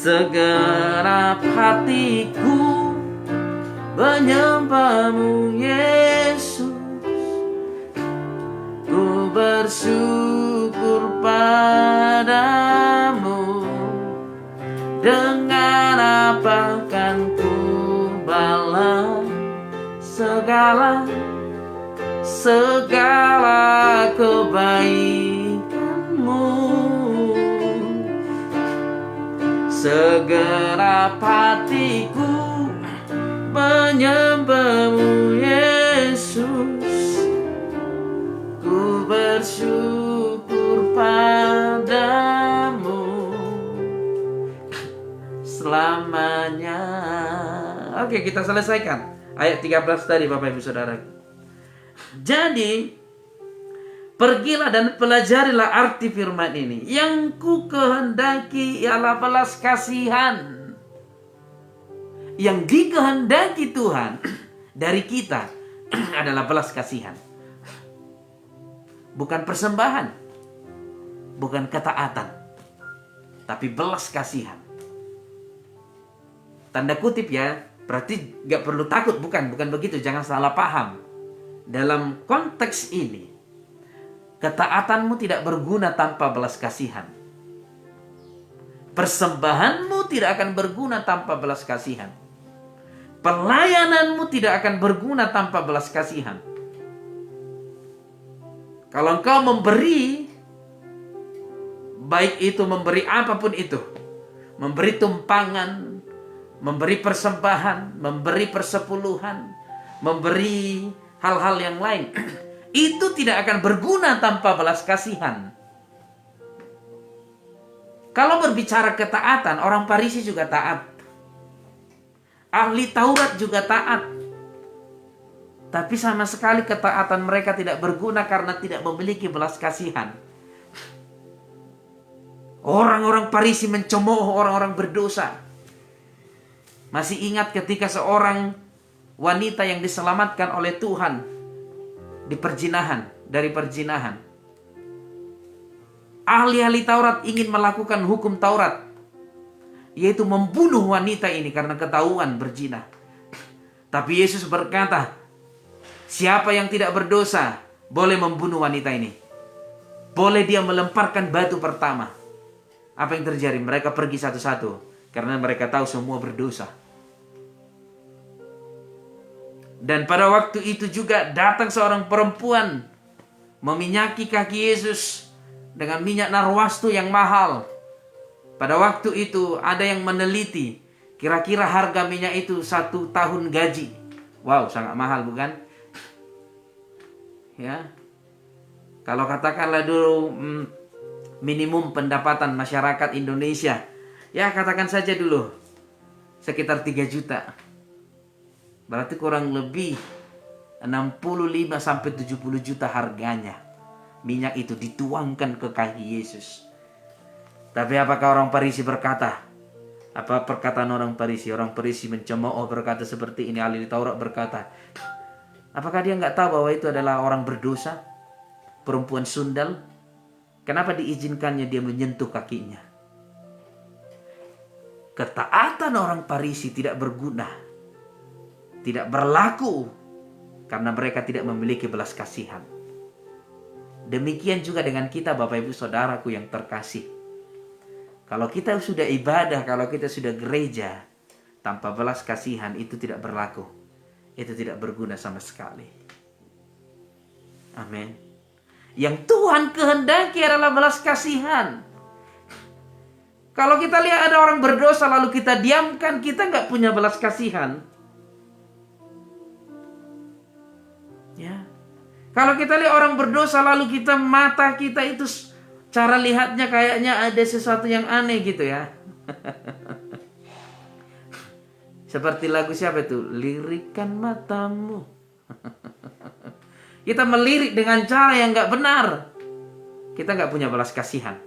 Segenap hatiku menyembahmu Yesus, segala kebaikanmu. Segenap hatiku menyembahmu Yesus, ku bersyukur padamu selamanya. Oke, kita selesaikan ayat 13 tadi Bapak Ibu Saudara. Jadi pergilah dan pelajarilah arti firman ini. Yang ku kehendaki ialah belas kasihan. Yang dikehendaki Tuhan dari kita adalah belas kasihan. Bukan persembahan, bukan ketaatan, tapi belas kasihan. Tanda kutip ya, berarti gak perlu takut. Bukan begitu, jangan salah paham. Dalam konteks ini, ketaatanmu tidak berguna tanpa belas kasihan. Persembahanmu tidak akan berguna tanpa belas kasihan. Pelayananmu tidak akan berguna tanpa belas kasihan. Kalau engkau memberi, baik itu memberi apapun itu, memberi tumpangan, memberi persembahan, memberi persepuluhan, memberi hal-hal yang lain, itu tidak akan berguna tanpa belas kasihan. Kalau berbicara ketaatan, orang Farisi juga taat. Ahli Taurat juga taat. Tapi sama sekali ketaatan mereka tidak berguna karena tidak memiliki belas kasihan. Orang-orang Farisi mencemooh orang-orang berdosa. Masih ingat ketika seorang wanita yang diselamatkan oleh Tuhan dari perzinahan. Ahli-ahli Taurat ingin melakukan hukum Taurat, yaitu membunuh wanita ini karena ketahuan berzina. Tapi Yesus berkata, siapa yang tidak berdosa boleh membunuh wanita ini. Boleh dia melemparkan batu pertama. Apa yang terjadi? Mereka pergi satu-satu karena mereka tahu semua berdosa. Dan pada waktu itu juga datang seorang perempuan meminyaki kaki Yesus dengan minyak narwastu yang mahal. Pada waktu itu ada yang meneliti, kira-kira harga minyak itu 1 tahun gaji. Wow, sangat mahal bukan? Ya, kalau katakanlah dulu minimum pendapatan masyarakat Indonesia, ya katakan saja dulu sekitar 3 juta. Berarti kurang lebih 65-70 juta harganya. Minyak itu dituangkan ke kaki Yesus. Tapi apakah orang Farisi berkata? Apa perkataan orang Farisi? Orang Farisi mencemooh berkata seperti ini. Ahli Taurat berkata, apakah dia nggak tahu bahwa itu adalah orang berdosa? Perempuan sundal? Kenapa diizinkannya dia menyentuh kakinya? Ketaatan orang Farisi tidak berguna, tidak berlaku, karena mereka tidak memiliki belas kasihan. Demikian juga dengan kita Bapak Ibu Saudaraku yang terkasih. Kalau kita sudah ibadah, kalau kita sudah gereja, tanpa belas kasihan itu tidak berlaku. Itu tidak berguna sama sekali. Amin. Yang Tuhan kehendaki adalah belas kasihan. Kalau kita lihat ada orang berdosa lalu kita diamkan, kita nggak punya belas kasihan. Ya. Kalau kita lihat orang berdosa lalu mata kita itu cara lihatnya kayaknya ada sesuatu yang aneh gitu ya. Seperti lagu siapa itu? Lirikan matamu. Kita melirik dengan cara yang gak benar. Kita gak punya belas kasihan.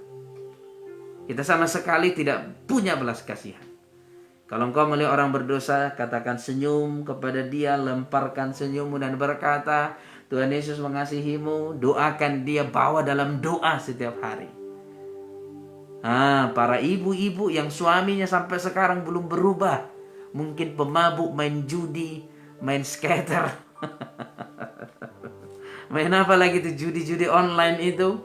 Kita sama sekali tidak punya belas kasihan. Kalau engkau melihat orang berdosa, katakan senyum kepada dia, lemparkan senyummu dan berkata, Tuhan Yesus mengasihimu. Doakan dia, bawa dalam doa setiap hari. Para ibu-ibu yang suaminya sampai sekarang belum berubah, mungkin pemabuk, main judi, main skater, main apa lagi itu, judi-judi online itu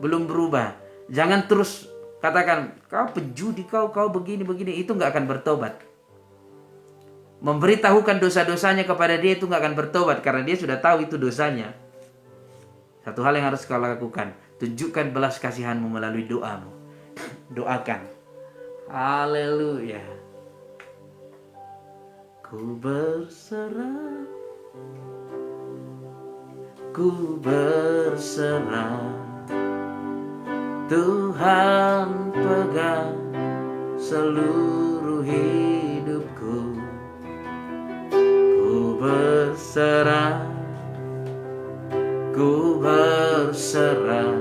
belum berubah. Jangan terus katakan kau penjudi, kau begini, itu nggak akan bertobat. memberitahukan dosa-dosanya kepada dia itu nggak akan bertobat karena dia sudah tahu itu dosanya. Satu hal yang harus kau lakukan, tunjukkan belas kasihanmu melalui doamu. Doakan. Haleluya. Ku berserah, ku berserah, Tuhan pegang seluruh hidupku. Ku berserah, ku berserah,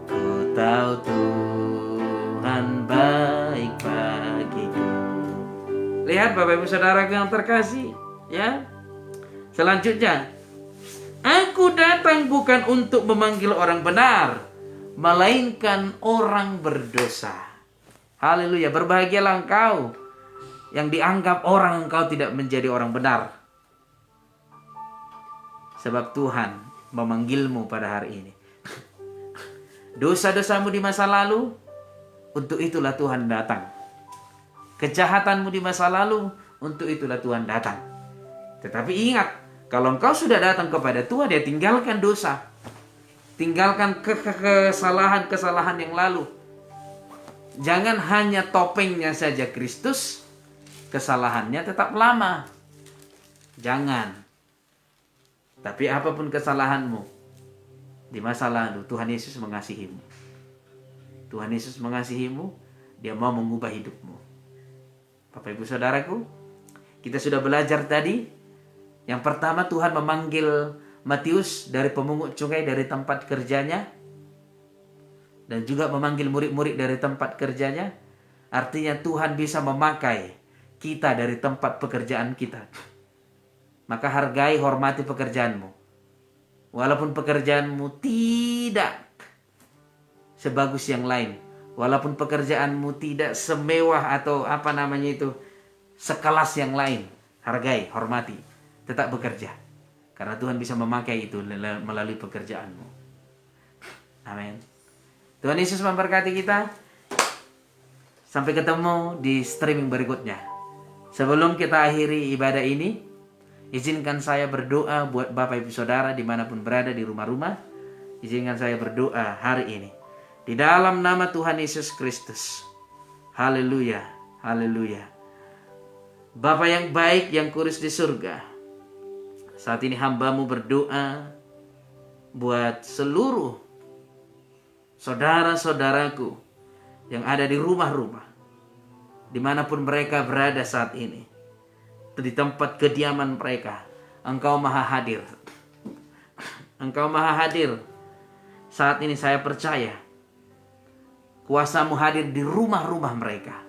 ku tahu Tuhan baik bagiku. Lihat Bapak Ibu Saudara yang terkasih, ya. Selanjutnya, aku datang bukan untuk memanggil orang benar, melainkan orang berdosa. Haleluya, berbahagialah engkau yang dianggap orang engkau tidak menjadi orang benar. Sebab Tuhan memanggilmu pada hari ini. Dosa-dosamu di masa lalu, untuk itulah Tuhan datang. Kejahatanmu di masa lalu, untuk itulah Tuhan datang. Tetapi ingat, kalau engkau sudah datang kepada Tuhan, ya tinggalkan dosa. Tinggalkan kesalahan-kesalahan yang lalu. Jangan hanya topengnya saja Kristus, kesalahannya tetap lama. Jangan. Tapi apapun kesalahanmu, di masa lalu Tuhan Yesus mengasihimu. Tuhan Yesus mengasihimu, Dia mau mengubah hidupmu. Bapak Ibu Saudaraku, kita sudah belajar tadi. Yang pertama, Tuhan memanggil Matius dari pemungut cukai dari tempat kerjanya, dan juga memanggil murid-murid dari tempat kerjanya. Artinya Tuhan bisa memakai kita dari tempat pekerjaan kita. Maka hargai, hormati pekerjaanmu. Walaupun pekerjaanmu tidak sebagus yang lain, walaupun pekerjaanmu tidak semewah atau sekelas yang lain, hargai, hormati, tetap bekerja. Karena Tuhan bisa memakai itu melalui pekerjaanmu. Amin. Tuhan Yesus memberkati kita. Sampai ketemu di streaming berikutnya. Sebelum kita akhiri ibadah ini, izinkan saya berdoa buat Bapak Ibu Saudara dimanapun berada di rumah-rumah. Izinkan saya berdoa hari ini. Di dalam nama Tuhan Yesus Kristus. Haleluya, haleluya. Bapa yang baik yang kudus di surga, saat ini hambamu berdoa buat seluruh saudara-saudaraku yang ada di rumah-rumah, dimanapun mereka berada saat ini, di tempat kediaman mereka. Engkau maha hadir. Engkau maha hadir. Saat ini saya percaya kuasa-Mu hadir di rumah-rumah mereka.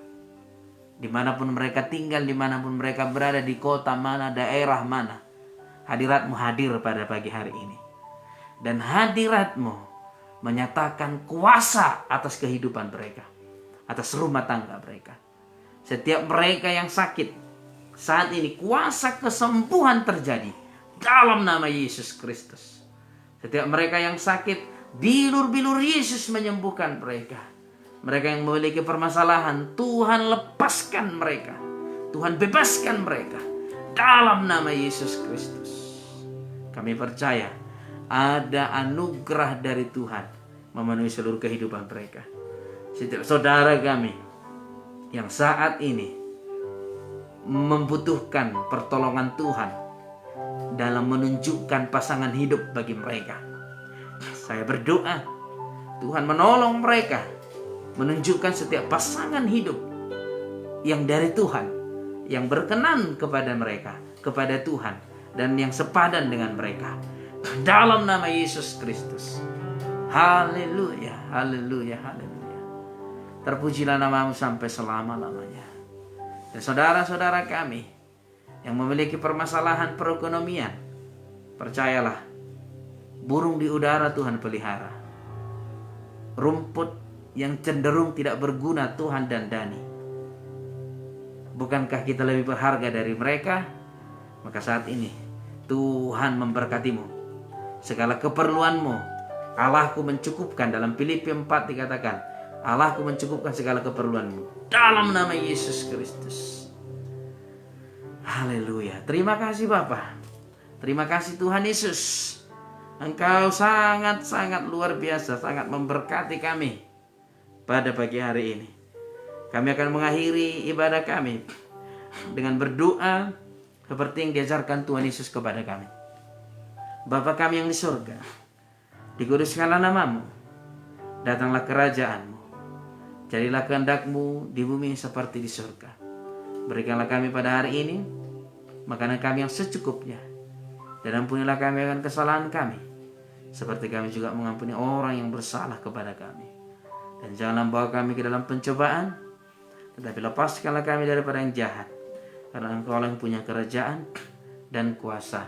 Dimanapun mereka tinggal, dimanapun mereka berada, di kota mana, daerah mana, hadirat-Mu hadir pada pagi hari ini. Dan hadirat-Mu menyatakan kuasa atas kehidupan mereka, atas rumah tangga mereka. Setiap mereka yang sakit, saat ini kuasa kesembuhan terjadi dalam nama Yesus Kristus. Setiap mereka yang sakit, bilur-bilur Yesus menyembuhkan mereka. Mereka yang memiliki permasalahan, Tuhan lepaskan mereka. Tuhan bebaskan mereka dalam nama Yesus Kristus. Kami percaya ada anugerah dari Tuhan memenuhi seluruh kehidupan mereka. Setiap saudara kami yang saat ini membutuhkan pertolongan Tuhan dalam menunjukkan pasangan hidup bagi mereka, saya berdoa Tuhan menolong mereka, menunjukkan setiap pasangan hidup yang dari Tuhan, yang berkenan kepada mereka, kepada Tuhan, dan yang sepadan dengan mereka. Dalam nama Yesus Kristus. Haleluya, haleluya, haleluya. Terpujilah nama-Mu sampai selama-lamanya. Dan saudara-saudara kami yang memiliki permasalahan perekonomian, percayalah, burung di udara Tuhan pelihara. Rumput yang cenderung tidak berguna Tuhan dandani. Bukankah kita lebih berharga dari mereka? Maka saat ini Tuhan memberkatimu. Segala keperluanmu Allahku mencukupkan. Dalam Filipi 4 dikatakan, Allahku mencukupkan segala keperluanmu dalam nama Yesus Kristus. Haleluya. Terima kasih Bapa. Terima kasih Tuhan Yesus. Engkau sangat-sangat luar biasa, sangat memberkati kami pada pagi hari ini. Kami akan mengakhiri ibadah kami dengan berdoa seperti yang diajarkan Tuhan Yesus kepada kami. Bapa kami yang di surga, dikuduskanlah namamu, datanglah kerajaanmu, jadilah kehendak-Mu di bumi seperti di surga. Berikanlah kami pada hari ini makanan kami yang secukupnya, dan ampunilah kami akan kesalahan kami, seperti kami juga mengampuni orang yang bersalah kepada kami. Dan janganlah bawa kami ke dalam pencobaan, tetapi lepaskanlah kami daripada yang jahat, karena Engkau yang punya kerajaan dan kuasa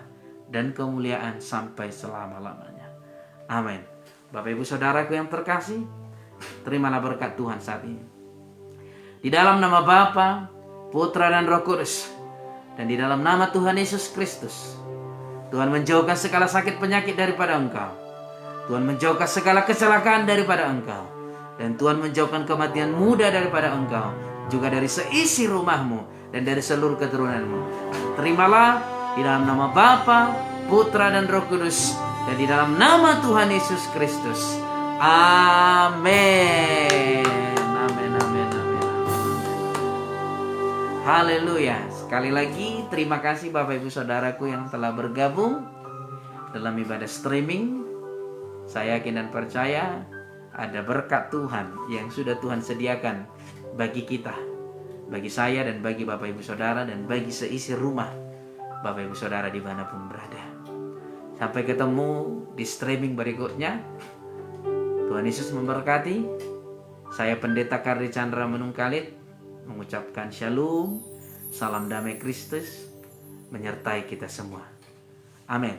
dan kemuliaan sampai selama-lamanya. Amin. Bapak Ibu Saudaraku yang terkasih, terimalah berkat Tuhan saat ini. Di dalam nama Bapa, Putra dan Roh Kudus, dan di dalam nama Tuhan Yesus Kristus, Tuhan menjauhkan segala sakit penyakit daripada engkau. Tuhan menjauhkan segala kecelakaan daripada engkau. Dan Tuhan menjauhkan kematian muda daripada engkau, juga dari seisi rumahmu dan dari seluruh keturunanmu. Terimalah di dalam nama Bapa, Putra dan Roh Kudus, dan di dalam nama Tuhan Yesus Kristus. Amin. Amin, amin, amin. Haleluya. Sekali lagi terima kasih Bapak Ibu Saudaraku yang telah bergabung dalam ibadah streaming. Saya yakin dan percaya ada berkat Tuhan yang sudah Tuhan sediakan bagi kita, bagi saya dan bagi Bapak Ibu Saudara, dan bagi seisi rumah Bapak Ibu Saudara dimanapun berada. Sampai ketemu di streaming berikutnya. Tuhan Yesus memberkati. Saya Pendeta Kardi Chandra Menungkalit mengucapkan shalom, salam damai Kristus menyertai kita semua. Amin.